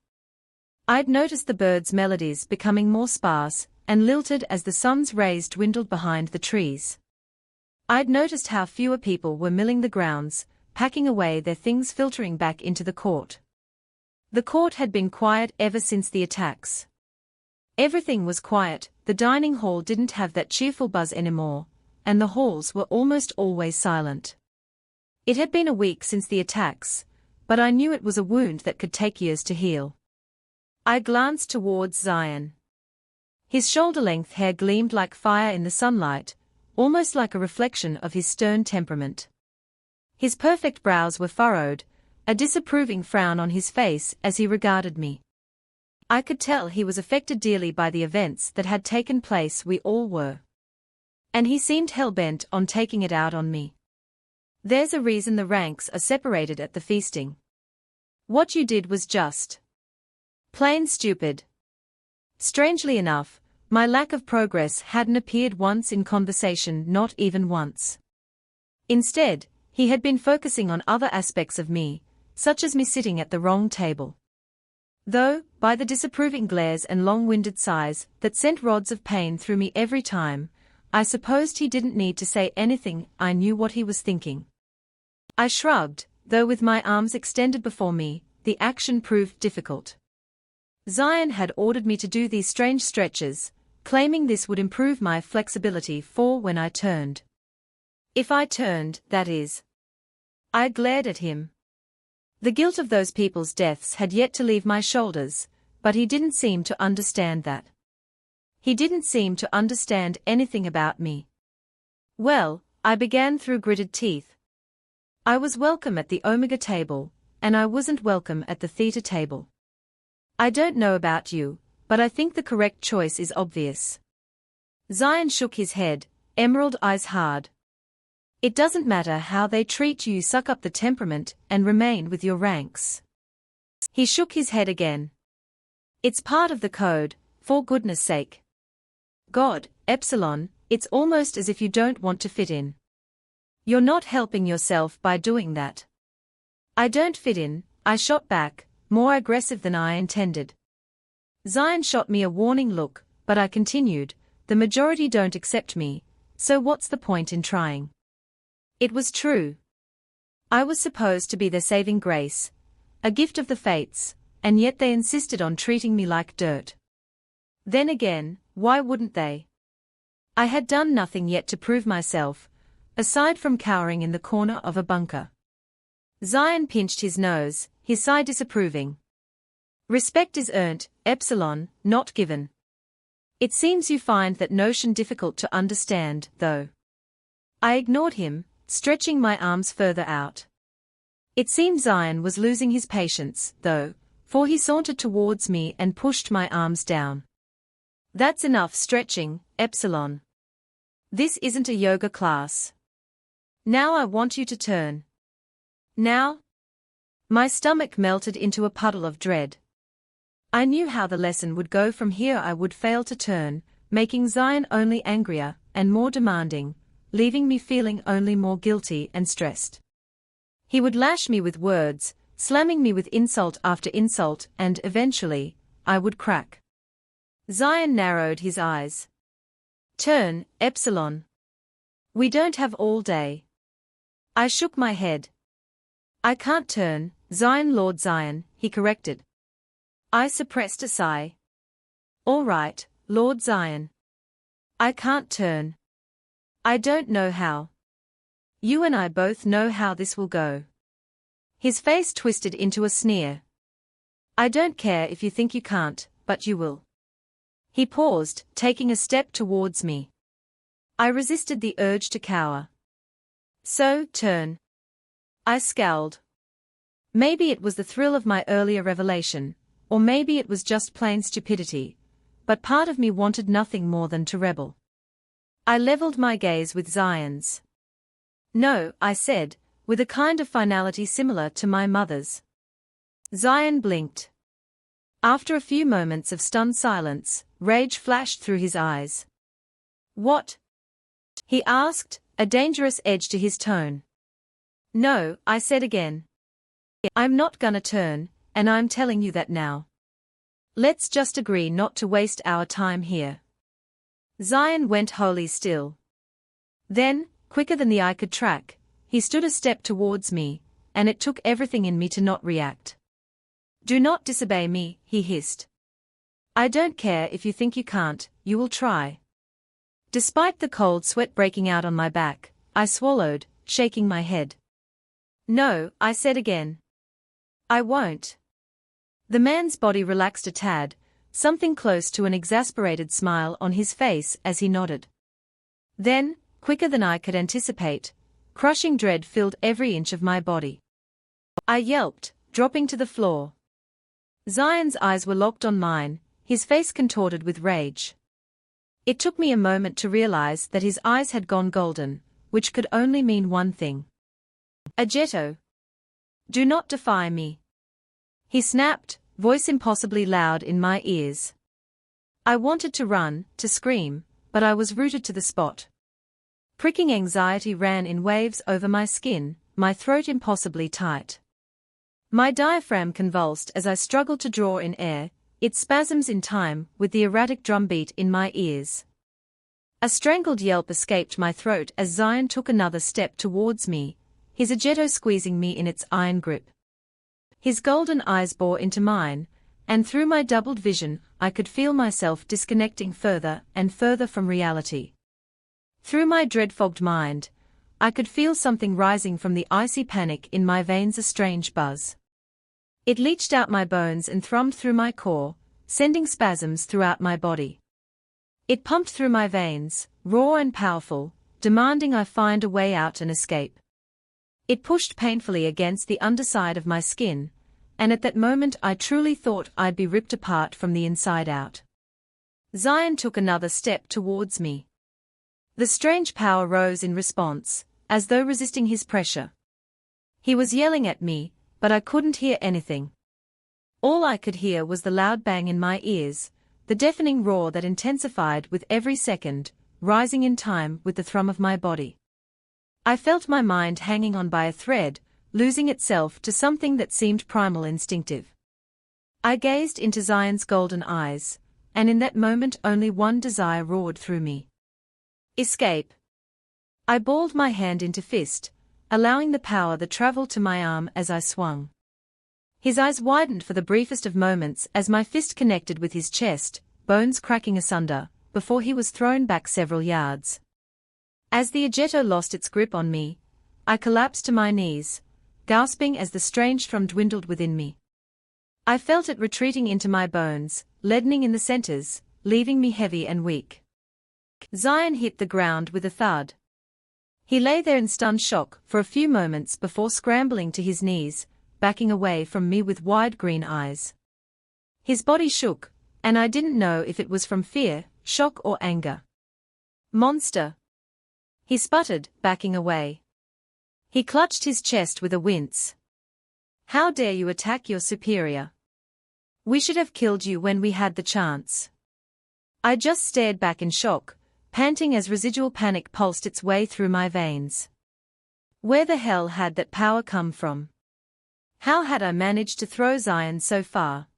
Speaker 1: I'd noticed the birds' melodies becoming more sparse and lilted as the sun's rays dwindled behind the trees. I'd noticed how fewer people were milling the grounds, packing away their things, filtering back into the court. The court had been quiet ever since the attacks. Everything was quiet, the dining hall didn't have that cheerful buzz anymore, and the halls were almost always silent. It had been a week since the attacks, but I knew it was a wound that could take years to heal. I glanced towards Zion. His shoulder-length hair gleamed like fire in the sunlight, almost like a reflection of his stern temperament. His perfect brows were furrowed, a disapproving frown on his face as he regarded me. I could tell he was affected dearly by the events that had taken place. We all were. And he seemed hell-bent on taking it out on me. There's a reason the ranks are separated at the feasting. What you did was just plain stupid. Strangely enough, my lack of progress hadn't appeared once in conversation, not even once. Instead, he had been focusing on other aspects of me, such as me sitting at the wrong table. Though, by the disapproving glares and long-winded sighs that sent rods of pain through me every time, I supposed he didn't need to say anything. I knew what he was thinking. I shrugged, though with my arms extended before me, the action proved difficult. Zion had ordered me to do these strange stretches, claiming this would improve my flexibility for when I turned. If I turned, that is. I glared at him. The guilt of those people's deaths had yet to leave my shoulders, but he didn't seem to understand that. He didn't seem to understand anything about me. Well, I began through gritted teeth. I was welcome at the Omega table, and I wasn't welcome at the Theta table. I don't know about you, but I think the correct choice is obvious. Zion shook his head, emerald eyes hard. It doesn't matter how they treat you, suck up the temperament and remain with your ranks. He shook his head again. It's part of the code, for goodness sake. God, Epsilon, it's almost as if you don't want to fit in. You're not helping yourself by doing that. I don't fit in, I shot back, more aggressive than I intended. Zion shot me a warning look, but I continued, the majority don't accept me, so what's the point in trying? It was true. I was supposed to be their saving grace, a gift of the fates, and yet they insisted on treating me like dirt. Then again, why wouldn't they? I had done nothing yet to prove myself, aside from cowering in the corner of a bunker. Zion pinched his nose, his sigh disapproving. Respect is earned, Epsilon, not given. It seems you find that notion difficult to understand, though. I ignored him, stretching my arms further out. It seemed Zion was losing his patience, though, for he sauntered towards me and pushed my arms down. That's enough stretching, Epsilon. This isn't a yoga class. Now I want you to turn. Now? My stomach melted into a puddle of dread. I knew how the lesson would go from here. I would fail to turn, making Zion only angrier and more demanding, leaving me feeling only more guilty and stressed. He would lash me with words, slamming me with insult after insult, and eventually, I would crack. Zion narrowed his eyes. Turn, Epsilon. We don't have all day. I shook my head. I can't turn, Zion. Lord Zion, he corrected. I suppressed a sigh. All right, Lord Zion. I can't turn. I don't know how. You and I both know how this will go. His face twisted into a sneer. I don't care if you think you can't, but you will. He paused, taking a step towards me. I resisted the urge to cower. So, turn. I scowled. Maybe it was the thrill of my earlier revelation, or maybe it was just plain stupidity, but part of me wanted nothing more than to rebel. I leveled my gaze with Zion's. No, I said, with a kind of finality similar to my mother's. Zion blinked. After a few moments of stunned silence, rage flashed through his eyes. What? He asked, a dangerous edge to his tone. No, I said again. I'm not gonna turn, and I'm telling you that now. Let's just agree not to waste our time here. Zion went wholly still. Then, quicker than the eye could track, he stood a step towards me, and it took everything in me to not react. Do not disobey me, he hissed. I don't care if you think you can't, you will try. Despite the cold sweat breaking out on my back, I swallowed, shaking my head. No, I said again. I won't. The man's body relaxed a tad, something close to an exasperated smile on his face as he nodded. Then, quicker than I could anticipate, crushing dread filled every inch of my body. I yelped, dropping to the floor. Zion's eyes were locked on mine, his face contorted with rage. It took me a moment to realize that his eyes had gone golden, which could only mean one thing. Agetto. Do not defy me. He snapped, voice impossibly loud in my ears. I wanted to run, to scream, but I was rooted to the spot. Pricking anxiety ran in waves over my skin, my throat impossibly tight. My diaphragm convulsed as I struggled to draw in air, its spasms in time with the erratic drumbeat in my ears. A strangled yelp escaped my throat as Zion took another step towards me, his agetto squeezing me in its iron grip. His golden eyes bore into mine, and through my doubled vision I could feel myself disconnecting further and further from reality. Through my dread-fogged mind, I could feel something rising from the icy panic in my veins, a strange buzz. It leached out my bones and thrummed through my core, sending spasms throughout my body. It pumped through my veins, raw and powerful, demanding I find a way out and escape. It pushed painfully against the underside of my skin, and at that moment I truly thought I'd be ripped apart from the inside out. Zion took another step towards me. The strange power rose in response, as though resisting his pressure. He was yelling at me, but I couldn't hear anything. All I could hear was the loud bang in my ears, the deafening roar that intensified with every second, rising in time with the thrum of my body. I felt my mind hanging on by a thread, losing itself to something that seemed primal, instinctive. I gazed into Zion's golden eyes, and in that moment only one desire roared through me. Escape. I balled my hand into fist, allowing the power that traveled to my arm as I swung. His eyes widened for the briefest of moments as my fist connected with his chest, bones cracking asunder, before he was thrown back several yards. As the agetto lost its grip on me, I collapsed to my knees, gasping as the strange thrum dwindled within me. I felt it retreating into my bones, leadening in the centers, leaving me heavy and weak. Zion hit the ground with a thud. He lay there in stunned shock for a few moments before scrambling to his knees, backing away from me with wide green eyes. His body shook, and I didn't know if it was from fear, shock or anger. Monster! He sputtered, backing away. He clutched his chest with a wince. How dare you attack your superior? We should have killed you when we had the chance. I just stared back in shock, panting as residual panic pulsed its way through my veins. Where the hell had that power come from? How had I managed to throw Zion so far?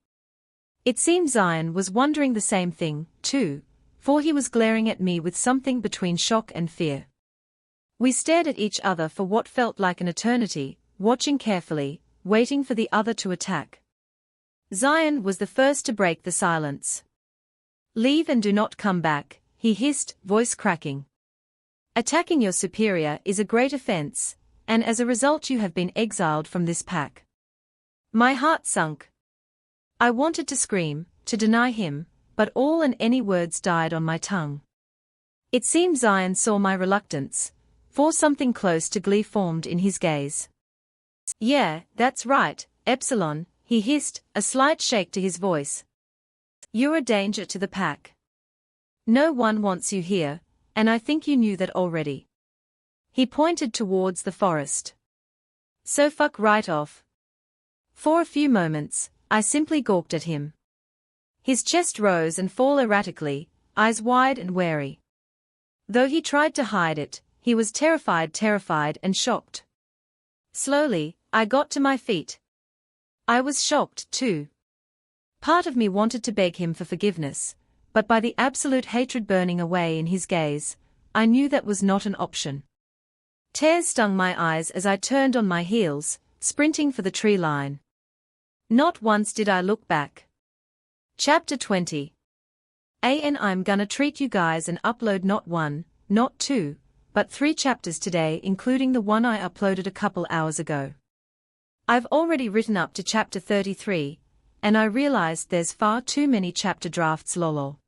Speaker 1: It seemed Zion was wondering the same thing, too, for he was glaring at me with something between shock and fear. We stared at each other for what felt like an eternity, watching carefully, waiting for the other to attack. Zion was the first to break the silence. Leave and do not come back, he hissed, voice cracking. Attacking your superior is a great offense, and as a result you have been exiled from this pack. My heart sunk. I wanted to scream, to deny him, but all and any words died on my tongue. It seemed Zion saw my reluctance, for something close to glee formed in his gaze. Yeah, that's right, Epsilon, he hissed, a slight shake to his voice. You're a danger to the pack. No one wants you here, and I think you knew that already. He pointed towards the forest. So fuck right off. For a few moments, I simply gawked at him. His chest rose and fell erratically, eyes wide and wary. Though he tried to hide it, he was terrified and shocked. Slowly, I got to my feet. I was shocked, too. Part of me wanted to beg him for forgiveness, but by the absolute hatred burning away in his gaze, I knew that was not an option. Tears stung my eyes as I turned on my heels, sprinting for the tree line. Not once did I look back. Chapter 20. I'm gonna treat you guys and upload not 1, not 2, but 3 chapters today, including the one I uploaded a couple hours ago. I've already written up to chapter 33, and I realized there's far too many chapter drafts, lol.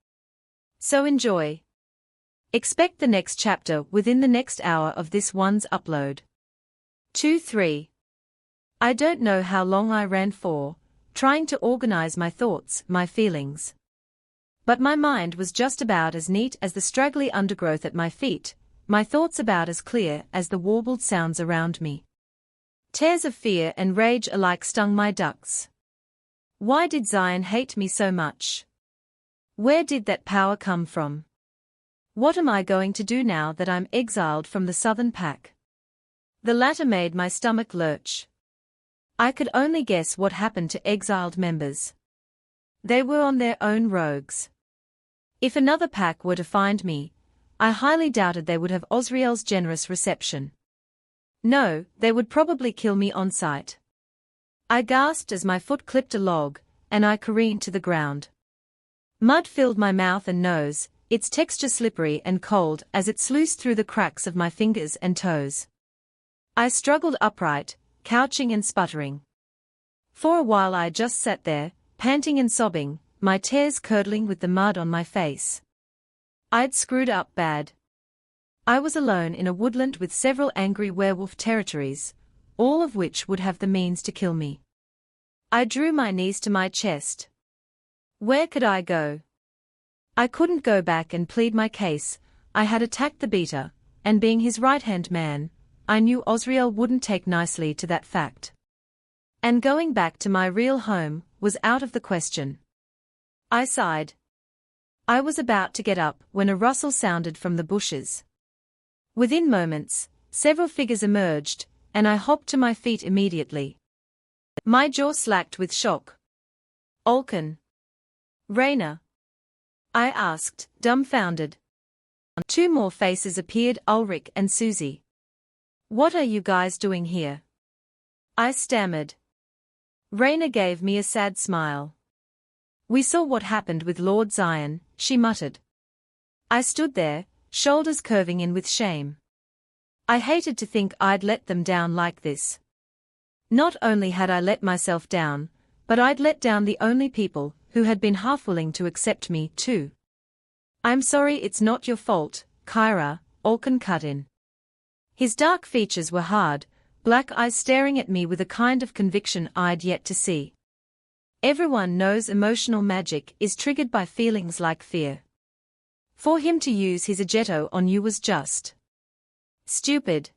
Speaker 1: So enjoy. Expect the next chapter within the next hour of this one's upload. 2-3. I don't know how long I ran for, trying to organize my thoughts, my feelings. But my mind was just about as neat as the straggly undergrowth at my feet, my thoughts about as clear as the warbled sounds around me. Tears of fear and rage alike stung my ducts. Why did Zion hate me so much? Where did that power come from? What am I going to do now that I'm exiled from the southern pack? The latter made my stomach lurch. I could only guess what happened to exiled members. They were on their own rogues. If another pack were to find me, I highly doubted they would have Osriel's generous reception. No, they would probably kill me on sight. I gasped as my foot clipped a log, and I careened to the ground. Mud filled my mouth and nose, its texture slippery and cold as it sluiced through the cracks of my fingers and toes. I struggled upright, couching and sputtering. For a while I just sat there, panting and sobbing, my tears curdling with the mud on my face. I'd screwed up bad. I was alone in a woodland with several angry werewolf territories, all of which would have the means to kill me. I drew my knees to my chest. Where could I go? I couldn't go back and plead my case. I had attacked the beater, and being his right-hand man, I knew Osriel wouldn't take nicely to that fact. And going back to my real home was out of the question. I sighed. I was about to get up when a rustle sounded from the bushes. Within moments, several figures emerged, and I hopped to my feet immediately. My jaw slacked with shock. Olken. Raina? I asked, dumbfounded. Two more faces appeared, Ulrich and Susie. What are you guys doing here? I stammered. Raina gave me a sad smile. We saw what happened with Lord Zion, she muttered. I stood there, shoulders curving in with shame. I hated to think I'd let them down like this. Not only had I let myself down, but I'd let down the only people who had been half willing to accept me, too. I'm sorry, it's not your fault, Kyra, Olken cut in. His dark features were hard, black eyes staring at me with a kind of conviction I'd yet to see. Everyone knows emotional magic is triggered by feelings like fear. For him to use his agetto on you was just stupid.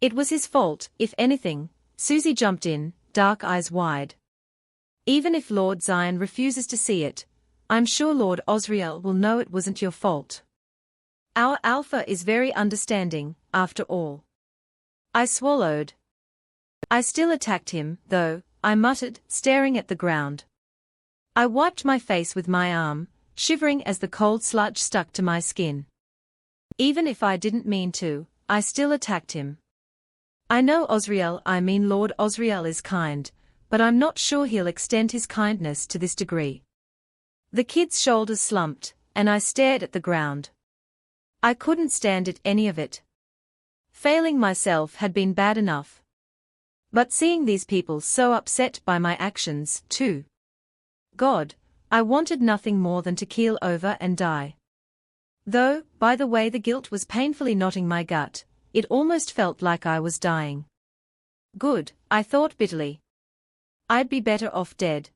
Speaker 1: It was his fault, if anything, Susie jumped in, dark eyes wide. Even if Lord Zion refuses to see it, I'm sure Lord Osriel will know it wasn't your fault. Our Alpha is very understanding, after all. I swallowed. I still attacked him, though, I muttered, staring at the ground. I wiped my face with my arm, shivering as the cold sludge stuck to my skin. Even if I didn't mean to, I still attacked him. I know Osriel, I mean Lord Osriel is kind, but I'm not sure he'll extend his kindness to this degree. The kid's shoulders slumped, and I stared at the ground. I couldn't stand it, any of it. Failing myself had been bad enough. But seeing these people so upset by my actions, too. God, I wanted nothing more than to keel over and die. Though, by the way the guilt was painfully knotting my gut, it almost felt like I was dying. Good, I thought bitterly. I'd be better off dead.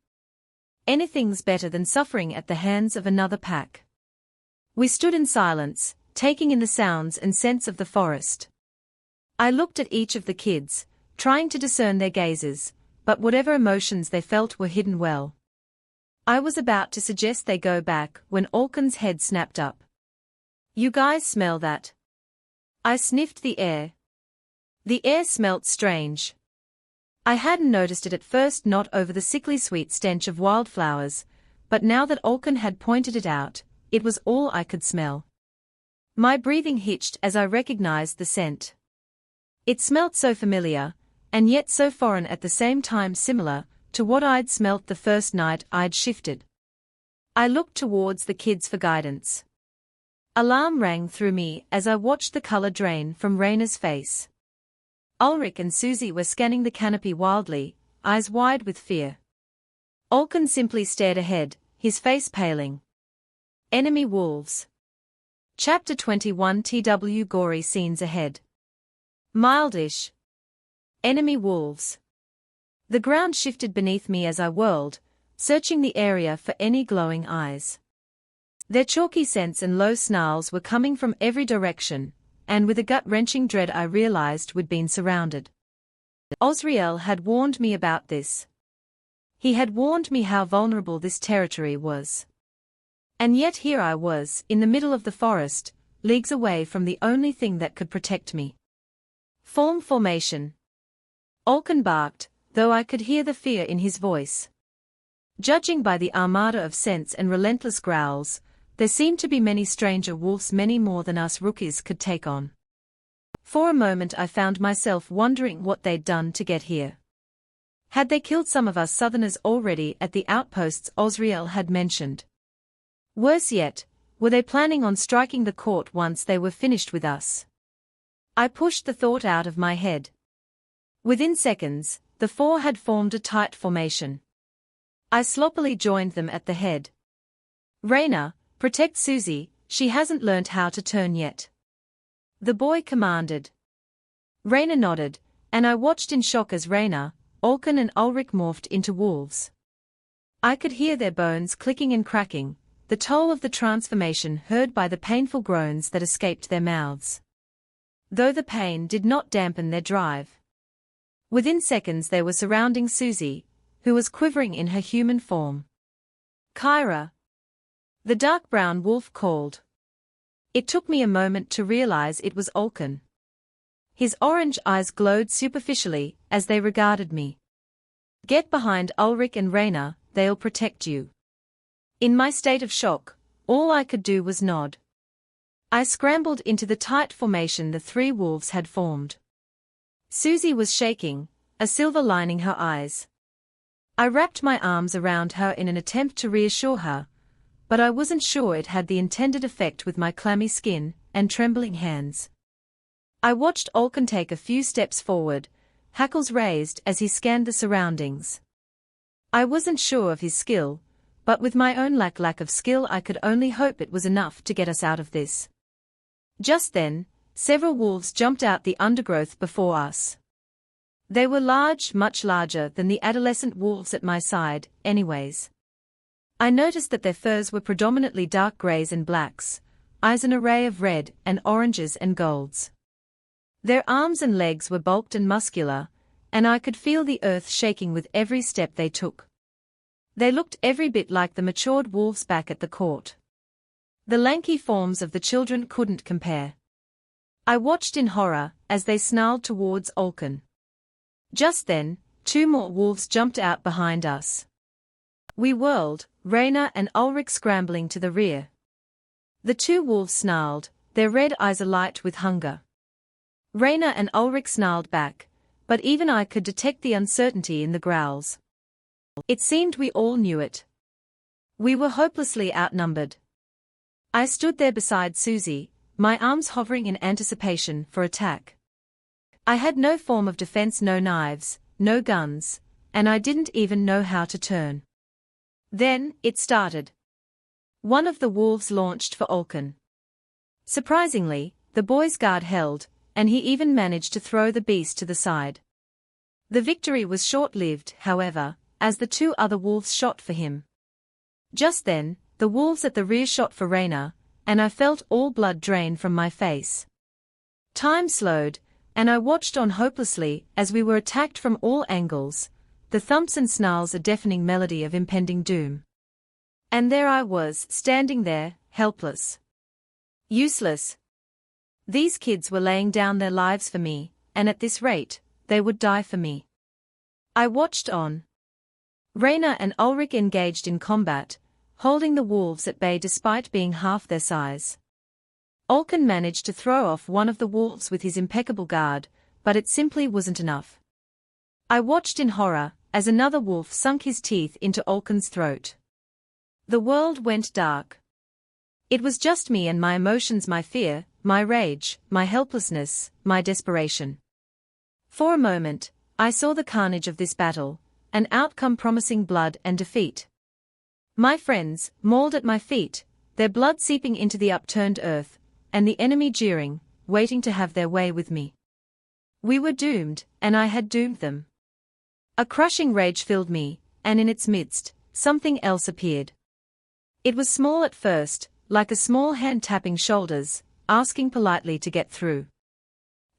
Speaker 1: Anything's better than suffering at the hands of another pack. We stood in silence, taking in the sounds and scents of the forest. I looked at each of the kids, trying to discern their gazes, but whatever emotions they felt were hidden well. I was about to suggest they go back when Olken's head snapped up. You guys smell that? I sniffed the air. The air smelt strange. I hadn't noticed it at first, not over the sickly sweet stench of wildflowers, but now that Olken had pointed it out, it was all I could smell. My breathing hitched as I recognized the scent. It smelt so familiar, and yet so foreign at the same time, similar to what I'd smelt the first night I'd shifted. I looked towards the kids for guidance. Alarm rang through me as I watched the color drain from Raina's face. Ulrich and Susie were scanning the canopy wildly, eyes wide with fear. Olken simply stared ahead, his face paling. Enemy wolves. Chapter 21 TW Gory scenes ahead. Mildish. Enemy wolves. The ground shifted beneath me as I whirled, searching the area for any glowing eyes. Their chalky scents and low snarls were coming from every direction, and with a gut-wrenching dread I realized we'd been surrounded. Osriel had warned me about this. He had warned me how vulnerable this territory was. And yet here I was, in the middle of the forest, leagues away from the only thing that could protect me. Formation. Olken barked, though I could hear the fear in his voice. Judging by the armada of scents and relentless growls, there seemed to be many stranger wolves, many more than us rookies could take on. For a moment I found myself wondering what they'd done to get here. Had they killed some of us southerners already at the outposts Osriel had mentioned? Worse yet, were they planning on striking the court once they were finished with us? I pushed the thought out of my head. Within seconds, the four had formed a tight formation. I sloppily joined them at the head. Raina, protect Susie, she hasn't learnt how to turn yet. The boy commanded. Raina nodded, and I watched in shock as Raina, Olken and Ulrich morphed into wolves. I could hear their bones clicking and cracking, the toll of the transformation heard by the painful groans that escaped their mouths. Though the pain did not dampen their drive. Within seconds they were surrounding Susie, who was quivering in her human form. Kyra. The dark brown wolf called. It took me a moment to realize it was Olken. His orange eyes glowed superficially as they regarded me. Get behind Ulrich and Raina, they'll protect you. In my state of shock, all I could do was nod. I scrambled into the tight formation the three wolves had formed. Susie was shaking, a silver lining her eyes. I wrapped my arms around her in an attempt to reassure her, but I wasn't sure it had the intended effect with my clammy skin and trembling hands. I watched Olken take a few steps forward, hackles raised as he scanned the surroundings. I wasn't sure of his skill, but with my own lack of skill I could only hope it was enough to get us out of this. Just then, several wolves jumped out the undergrowth before us. They were large, much larger than the adolescent wolves at my side, anyways. I noticed that their furs were predominantly dark greys and blacks, eyes an array of red and oranges and golds. Their arms and legs were bulked and muscular, and I could feel the earth shaking with every step they took. They looked every bit like the matured wolves back at the court. The lanky forms of the children couldn't compare. I watched in horror as they snarled towards Olken. Just then, two more wolves jumped out behind us. We whirled, Raina and Ulrich scrambling to the rear. The two wolves snarled, their red eyes alight with hunger. Raina and Ulrich snarled back, but even I could detect the uncertainty in the growls. It seemed we all knew it. We were hopelessly outnumbered. I stood there beside Susie, my arms hovering in anticipation for attack. I had no form of defense, no knives, no guns, and I didn't even know how to turn. Then, it started. One of the wolves launched for Olken. Surprisingly, the boy's guard held, and he even managed to throw the beast to the side. The victory was short-lived, however, as the two other wolves shot for him. Just then, the wolves at the rear shot for Raina, and I felt all blood drain from my face. Time slowed, and I watched on hopelessly as we were attacked from all angles, the thumps and snarls a deafening melody of impending doom. And there I was, standing there, helpless. Useless. These kids were laying down their lives for me, and at this rate, they would die for me. I watched on. Raina and Ulrich engaged in combat, holding the wolves at bay despite being half their size. Olken managed to throw off one of the wolves with his impeccable guard, but it simply wasn't enough. I watched in horror as another wolf sunk his teeth into Olken's throat. The world went dark. It was just me and my emotions, my fear, my rage, my helplessness, my desperation. For a moment, I saw the carnage of this battle, an outcome promising blood and defeat. My friends, mauled at my feet, their blood seeping into the upturned earth, and the enemy jeering, waiting to have their way with me. We were doomed, and I had doomed them. A crushing rage filled me, and in its midst, something else appeared. It was small at first, like a small hand tapping shoulders, asking politely to get through.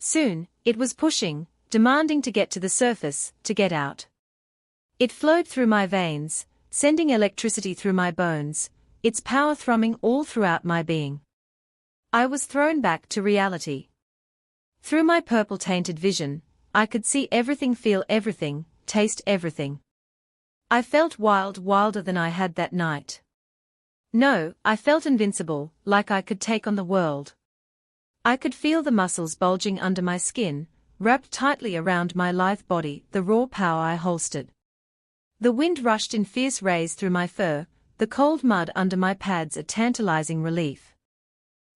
Speaker 1: Soon, it was pushing, demanding to get to the surface, to get out. It flowed through my veins, sending electricity through my bones, its power thrumming all throughout my being. I was thrown back to reality. Through my purple-tainted vision, I could see everything, feel everything, taste everything. I felt wilder than I had that night. No, I felt invincible, like I could take on the world. I could feel the muscles bulging under my skin, wrapped tightly around my lithe body, the raw power I holstered. The wind rushed in fierce rays through my fur, the cold mud under my pads a tantalizing relief.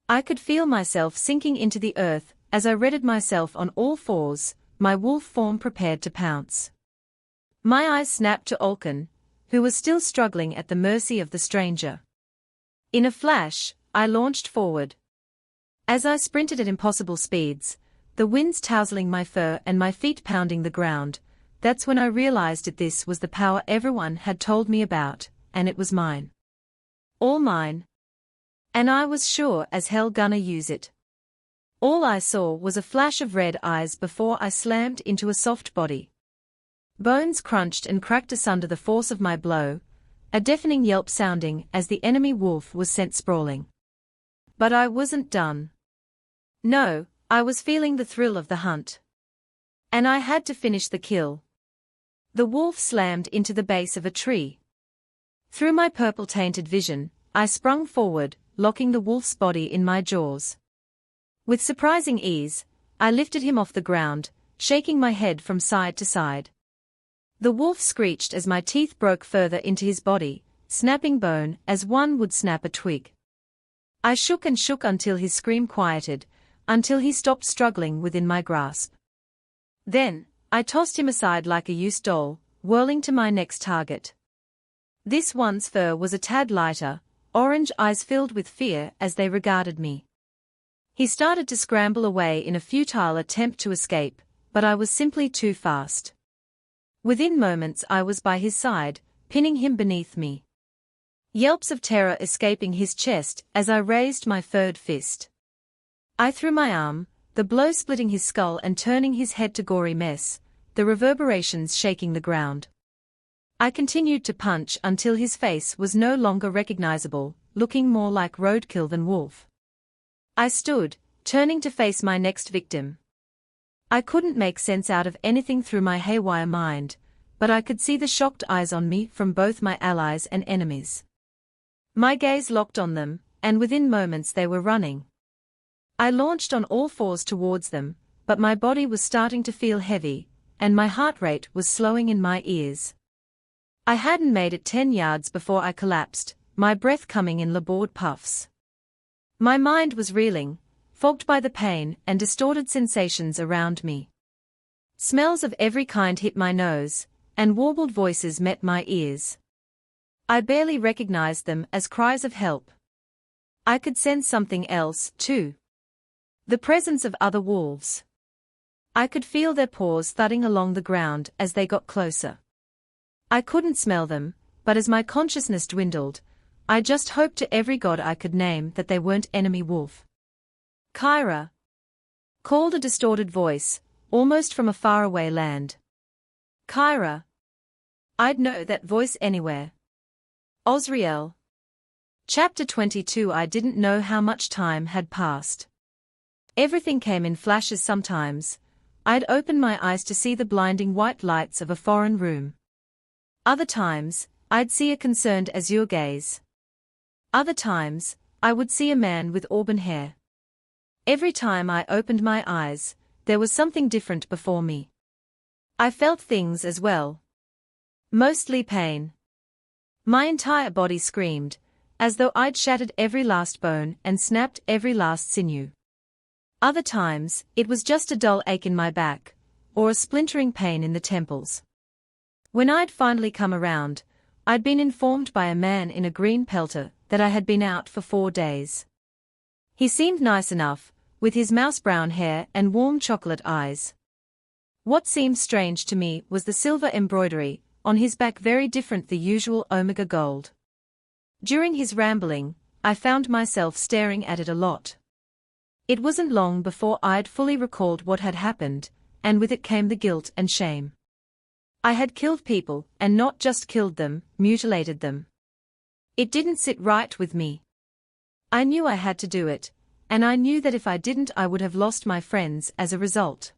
Speaker 1: I could feel myself sinking into the earth as I readied myself on all fours, my wolf form prepared to pounce. My eyes snapped to Olkin, who was still struggling at the mercy of the stranger. In a flash, I launched forward. As I sprinted at impossible speeds, the winds tousling my fur and my feet pounding the ground, that's when I realized that this was the power everyone had told me about, and it was mine. All mine. And I was sure as hell gonna use it. All I saw was a flash of red eyes before I slammed into a soft body. Bones crunched and cracked asunder the force of my blow, a deafening yelp sounding as the enemy wolf was sent sprawling. But I wasn't done. No, I was feeling the thrill of the hunt. And I had to finish the kill. The wolf slammed into the base of a tree. Through my purple-tainted vision, I sprung forward, locking the wolf's body in my jaws. With surprising ease, I lifted him off the ground, shaking my head from side to side. The wolf screeched as my teeth broke further into his body, snapping bone as one would snap a twig. I shook and shook until his scream quieted, until he stopped struggling within my grasp. Then, I tossed him aside like a used doll, whirling to my next target. This one's fur was a tad lighter, orange eyes filled with fear as they regarded me. He started to scramble away in a futile attempt to escape, but I was simply too fast. Within moments I was by his side, pinning him beneath me. Yelps of terror escaping his chest as I raised my furred fist. I threw my arm, the blow splitting his skull and turning his head to gory mess, the reverberations shaking the ground. I continued to punch until his face was no longer recognizable, looking more like roadkill than wolf. I stood, turning to face my next victim. I couldn't make sense out of anything through my haywire mind, but I could see the shocked eyes on me from both my allies and enemies. My gaze locked on them, and within moments they were running. I launched on all fours towards them, but my body was starting to feel heavy, and my heart rate was slowing in my ears. I hadn't made it 10 yards before I collapsed, my breath coming in labored puffs. My mind was reeling, fogged by the pain and distorted sensations around me. Smells of every kind hit my nose, and warbled voices met my ears. I barely recognized them as cries of help. I could sense something else, too. The presence of other wolves. I could feel their paws thudding along the ground as they got closer. I couldn't smell them, but as my consciousness dwindled, I just hoped to every god I could name that they weren't enemy wolf. Kyra, called a distorted voice, almost from a faraway land. Kyra. I'd know that voice anywhere. Osriel. Chapter 22. I didn't know how much time had passed. Everything came in flashes sometimes. I'd open my eyes to see the blinding white lights of a foreign room. Other times, I'd see a concerned azure gaze. Other times, I would see a man with auburn hair. Every time I opened my eyes, there was something different before me. I felt things as well. Mostly pain. My entire body screamed, as though I'd shattered every last bone and snapped every last sinew. Other times, it was just a dull ache in my back, or a splintering pain in the temples. When I'd finally come around, I'd been informed by a man in a green pelter that I had been out for 4 days. He seemed nice enough, with his mouse-brown hair and warm chocolate eyes. What seemed strange to me was the silver embroidery, on his back very different the usual omega gold. During his rambling, I found myself staring at it a lot. It wasn't long before I'd fully recalled what had happened, and with it came the guilt and shame. I had killed people, and not just killed them, mutilated them. It didn't sit right with me. I knew I had to do it, and I knew that if I didn't I would have lost my friends as a result.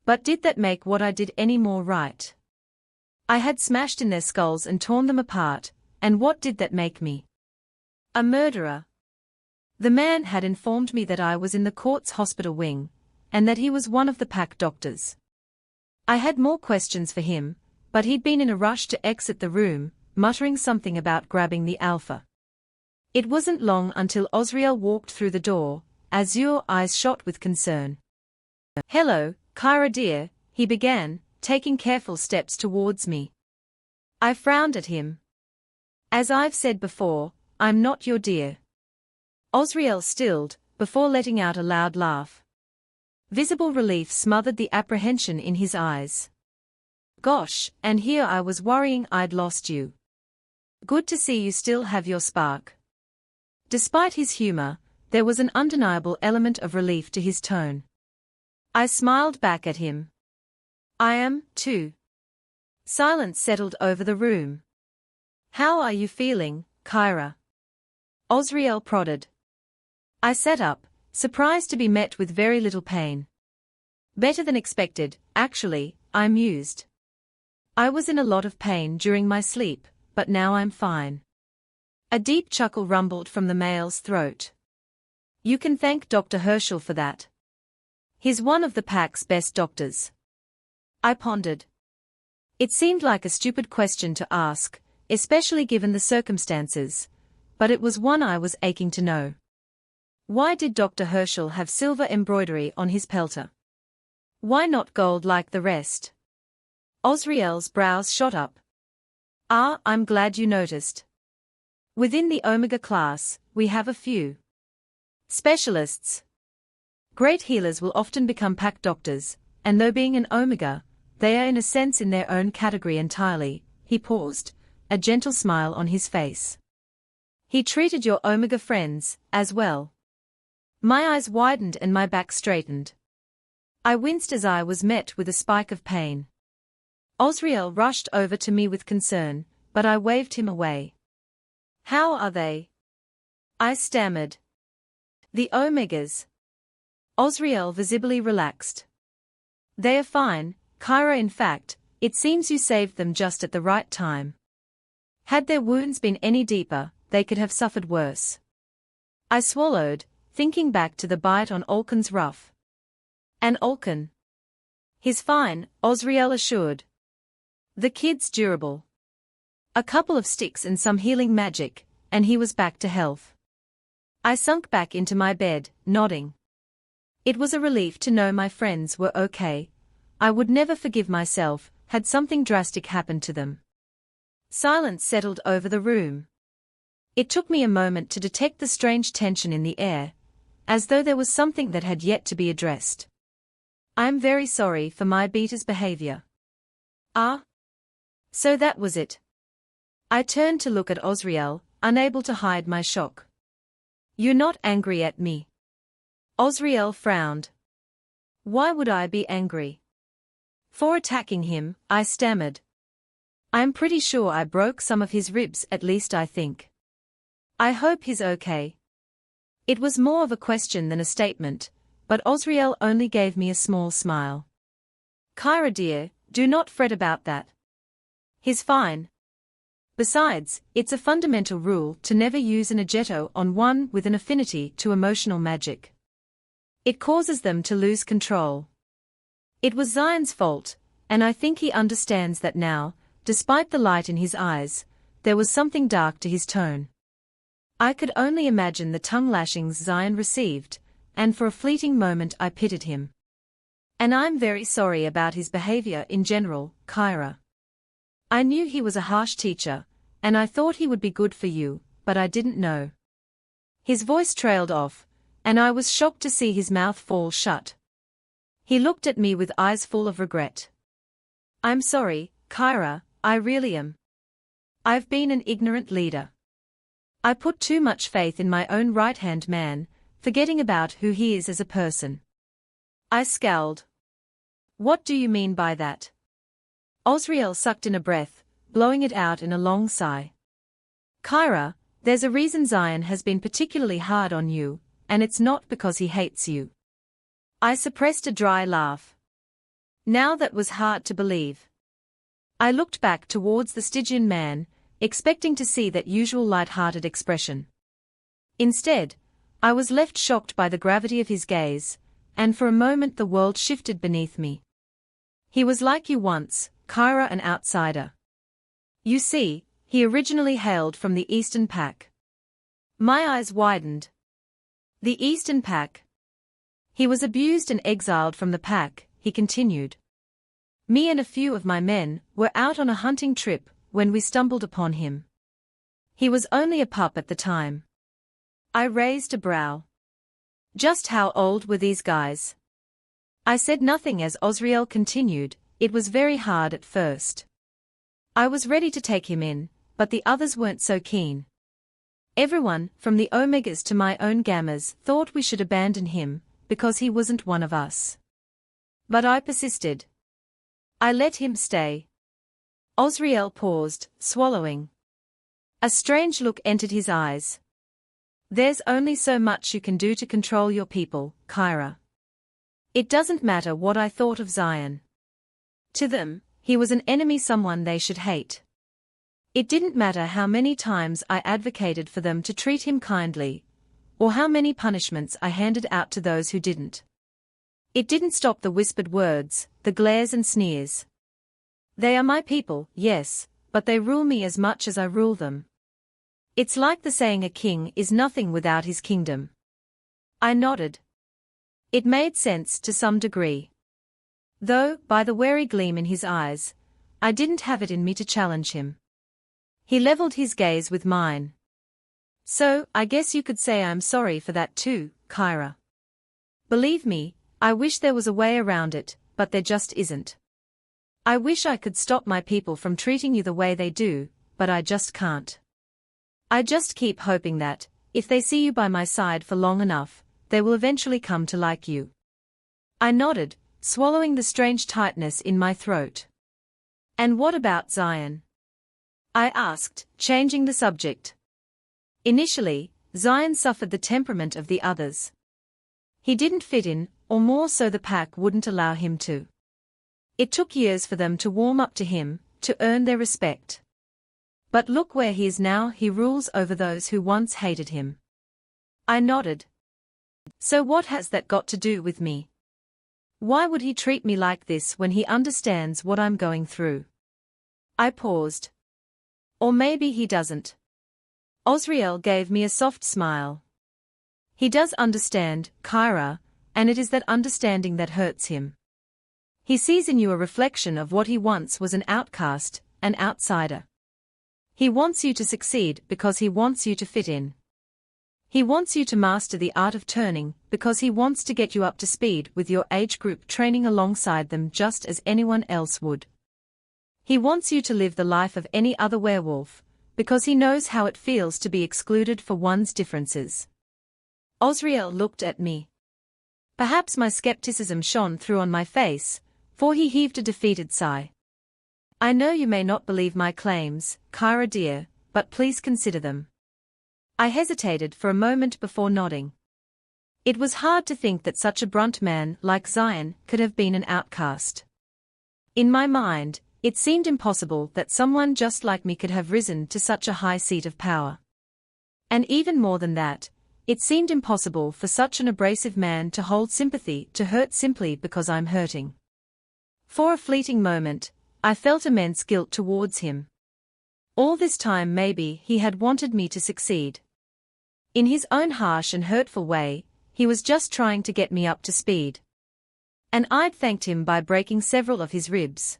Speaker 1: But did that make what I did any more right? I had smashed in their skulls and torn them apart, and what did that make me? A murderer. The man had informed me that I was in the court's hospital wing, and that he was one of the pack doctors. I had more questions for him, but he'd been in a rush to exit the room, muttering something about grabbing the alpha. It wasn't long until Osriel walked through the door, azure eyes shot with concern. "Hello, Kyra dear," he began, taking careful steps towards me. I frowned at him. "As I've said before, I'm not your dear." Osriel stilled, before letting out a loud laugh. Visible relief smothered the apprehension in his eyes. "Gosh, and here I was worrying I'd lost you. Good to see you still have your spark." Despite his humor, there was an undeniable element of relief to his tone. I smiled back at him. "I am, too." Silence settled over the room. "How are you feeling, Kyra?" Osriel prodded. I sat up, surprised to be met with very little pain. "Better than expected, actually," I mused. "I was in a lot of pain during my sleep, but now I'm fine." A deep chuckle rumbled from the male's throat. "You can thank Dr. Herschel for that. He's one of the pack's best doctors." I pondered. It seemed like a stupid question to ask, especially given the circumstances, but it was one I was aching to know. Why did Dr. Herschel have silver embroidery on his pelter? Why not gold like the rest? Osriel's brows shot up. "Ah, I'm glad you noticed. Within the Omega class, we have a few specialists. Great healers will often become pack doctors, and though being an Omega, they are in a sense in their own category entirely." He paused, a gentle smile on his face. "He treated your Omega friends, as well." My eyes widened and my back straightened. I winced as I was met with a spike of pain. Osriel rushed over to me with concern, but I waved him away. "How are they?" I stammered. "The Omegas." Osriel visibly relaxed. "They are fine, Kyra. In fact, it seems you saved them just at the right time. Had their wounds been any deeper, they could have suffered worse." I swallowed, thinking back to the bite on Olkin's ruff. "And Olkin? He's fine," Osriel assured. "The kid's durable. A couple of sticks and some healing magic, and he was back to health." I sunk back into my bed, nodding. It was a relief to know my friends were okay. I would never forgive myself, had something drastic happened to them. Silence settled over the room. It took me a moment to detect the strange tension in the air, as though there was something that had yet to be addressed. "I am very sorry for my beater's behavior." "Ah? So that was it." I turned to look at Osriel, unable to hide my shock. "You're not angry at me?" Osriel frowned. "Why would I be angry?" "For attacking him," I stammered. "I'm pretty sure I broke some of his ribs, at least I think. I hope he's okay." It was more of a question than a statement, but Osriel only gave me a small smile. "Kyra dear, do not fret about that. He's fine. Besides, it's a fundamental rule to never use an agetto on one with an affinity to emotional magic. It causes them to lose control. It was Zion's fault, and I think he understands that now." Despite the light in his eyes, there was something dark to his tone. I could only imagine the tongue lashings Zion received, and for a fleeting moment I pitied him. "And I'm very sorry about his behavior in general, Kyra. I knew he was a harsh teacher, and I thought he would be good for you, but I didn't know." His voice trailed off, and I was shocked to see his mouth fall shut. He looked at me with eyes full of regret. I'm sorry, Kyra, I really am. I've been an ignorant leader. I put too much faith in my own right-hand man, forgetting about who he is as a person. I scowled. What do you mean by that? Osriel sucked in a breath, blowing it out in a long sigh. Kyra, there's a reason Zion has been particularly hard on you, and it's not because he hates you. I suppressed a dry laugh. Now that was hard to believe. I looked back towards the Stygian man, expecting to see that usual light-hearted expression. Instead, I was left shocked by the gravity of his gaze, and for a moment the world shifted beneath me. He was like you once, Kyra, an outsider. You see, he originally hailed from the Eastern Pack. My eyes widened. The Eastern Pack. He was abused and exiled from the pack, he continued. Me and a few of my men were out on a hunting trip when we stumbled upon him. He was only a pup at the time. I raised a brow. Just how old were these guys? I said nothing as Osriel continued. It was very hard at first. I was ready to take him in, but the others weren't so keen. Everyone, from the Omegas to my own Gammas, thought we should abandon him, because he wasn't one of us. But I persisted. I let him stay. Osriel paused, swallowing. A strange look entered his eyes. There's only so much you can do to control your people, Kyra. It doesn't matter what I thought of Zion. To them, he was an enemy, someone they should hate. It didn't matter how many times I advocated for them to treat him kindly, or how many punishments I handed out to those who didn't. It didn't stop the whispered words, the glares and sneers. They are my people, yes, but they rule me as much as I rule them. It's like the saying, a king is nothing without his kingdom. I nodded. It made sense to some degree. Though, by the wary gleam in his eyes, I didn't have it in me to challenge him. He leveled his gaze with mine. So, I guess you could say I'm sorry for that too, Kyra. Believe me, I wish there was a way around it, but there just isn't. I wish I could stop my people from treating you the way they do, but I just can't. I just keep hoping that, if they see you by my side for long enough, they will eventually come to like you. I nodded, swallowing the strange tightness in my throat. And what about Zion? I asked, changing the subject. Initially, Zion suffered the temperament of the others. He didn't fit in, or more so the pack wouldn't allow him to. It took years for them to warm up to him, to earn their respect. But look where he is now. He rules over those who once hated him. I nodded. So what has that got to do with me? Why would he treat me like this when he understands what I'm going through? I paused. Or maybe he doesn't. Osriel gave me a soft smile. He does understand, Kyra, and it is that understanding that hurts him. He sees in you a reflection of what he once was, an outcast, an outsider. He wants you to succeed because he wants you to fit in. He wants you to master the art of turning because he wants to get you up to speed with your age group, training alongside them just as anyone else would. He wants you to live the life of any other werewolf, because he knows how it feels to be excluded for one's differences. Osriel looked at me. Perhaps my skepticism shone through on my face, for he heaved a defeated sigh. I know you may not believe my claims, Kyra dear, but please consider them. I hesitated for a moment before nodding. It was hard to think that such a brunt man like Zion could have been an outcast. In my mind, it seemed impossible that someone just like me could have risen to such a high seat of power. And even more than that, it seemed impossible for such an abrasive man to hold sympathy to hurt simply because I'm hurting. For a fleeting moment, I felt immense guilt towards him. All this time maybe he had wanted me to succeed. In his own harsh and hurtful way, he was just trying to get me up to speed. And I'd thanked him by breaking several of his ribs.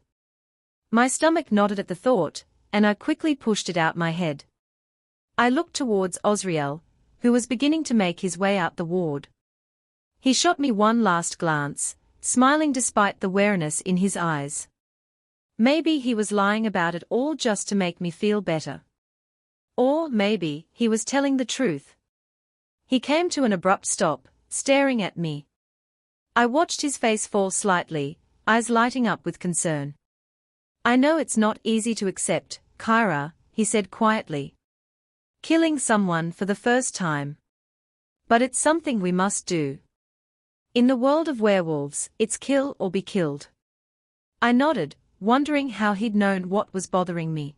Speaker 1: My stomach nodded at the thought, and I quickly pushed it out my head. I looked towards Osriel, who was beginning to make his way out the ward. He shot me one last glance, smiling despite the wariness in his eyes. Maybe he was lying about it all just to make me feel better. Or maybe he was telling the truth. He came to an abrupt stop, staring at me. I watched his face fall slightly, eyes lighting up with concern. "I know it's not easy to accept, Kyra," he said quietly. "Killing someone for the first time. But it's something we must do. In the world of werewolves, it's kill or be killed." I nodded, wondering how he'd known what was bothering me.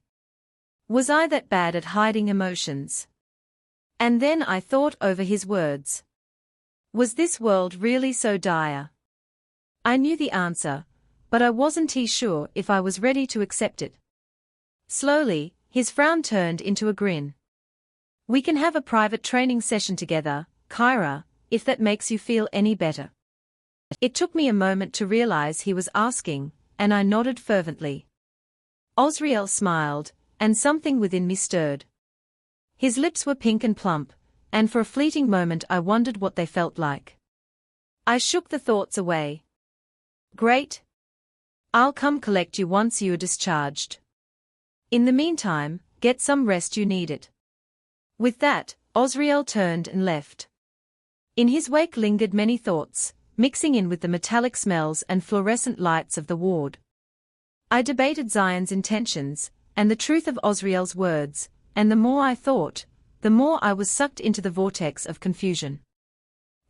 Speaker 1: Was I that bad at hiding emotions? And then I thought over his words. Was this world really so dire? I knew the answer, but I wasn't sure if I was ready to accept it. Slowly, his frown turned into a grin. "We can have a private training session together, Kyra, if that makes you feel any better." It took me a moment to realize he was asking, and I nodded fervently. Osriel smiled, and something within me stirred. His lips were pink and plump, and for a fleeting moment I wondered what they felt like. I shook the thoughts away. "Great. I'll come collect you once you're discharged. In the meantime, get some rest, you need it." With that, Osriel turned and left. In his wake lingered many thoughts, mixing in with the metallic smells and fluorescent lights of the ward. I debated Zion's intentions, and the truth of Osriel's words, and the more I thought, the more I was sucked into the vortex of confusion.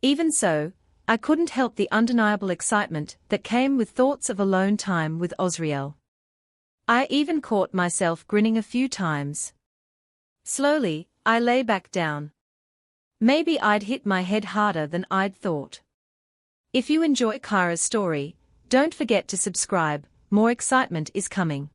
Speaker 1: Even so, I couldn't help the undeniable excitement that came with thoughts of alone time with Osriel. I even caught myself grinning a few times. Slowly, I lay back down. Maybe I'd hit my head harder than I'd thought. If you enjoy Kyra's story, don't forget to subscribe, more excitement is coming.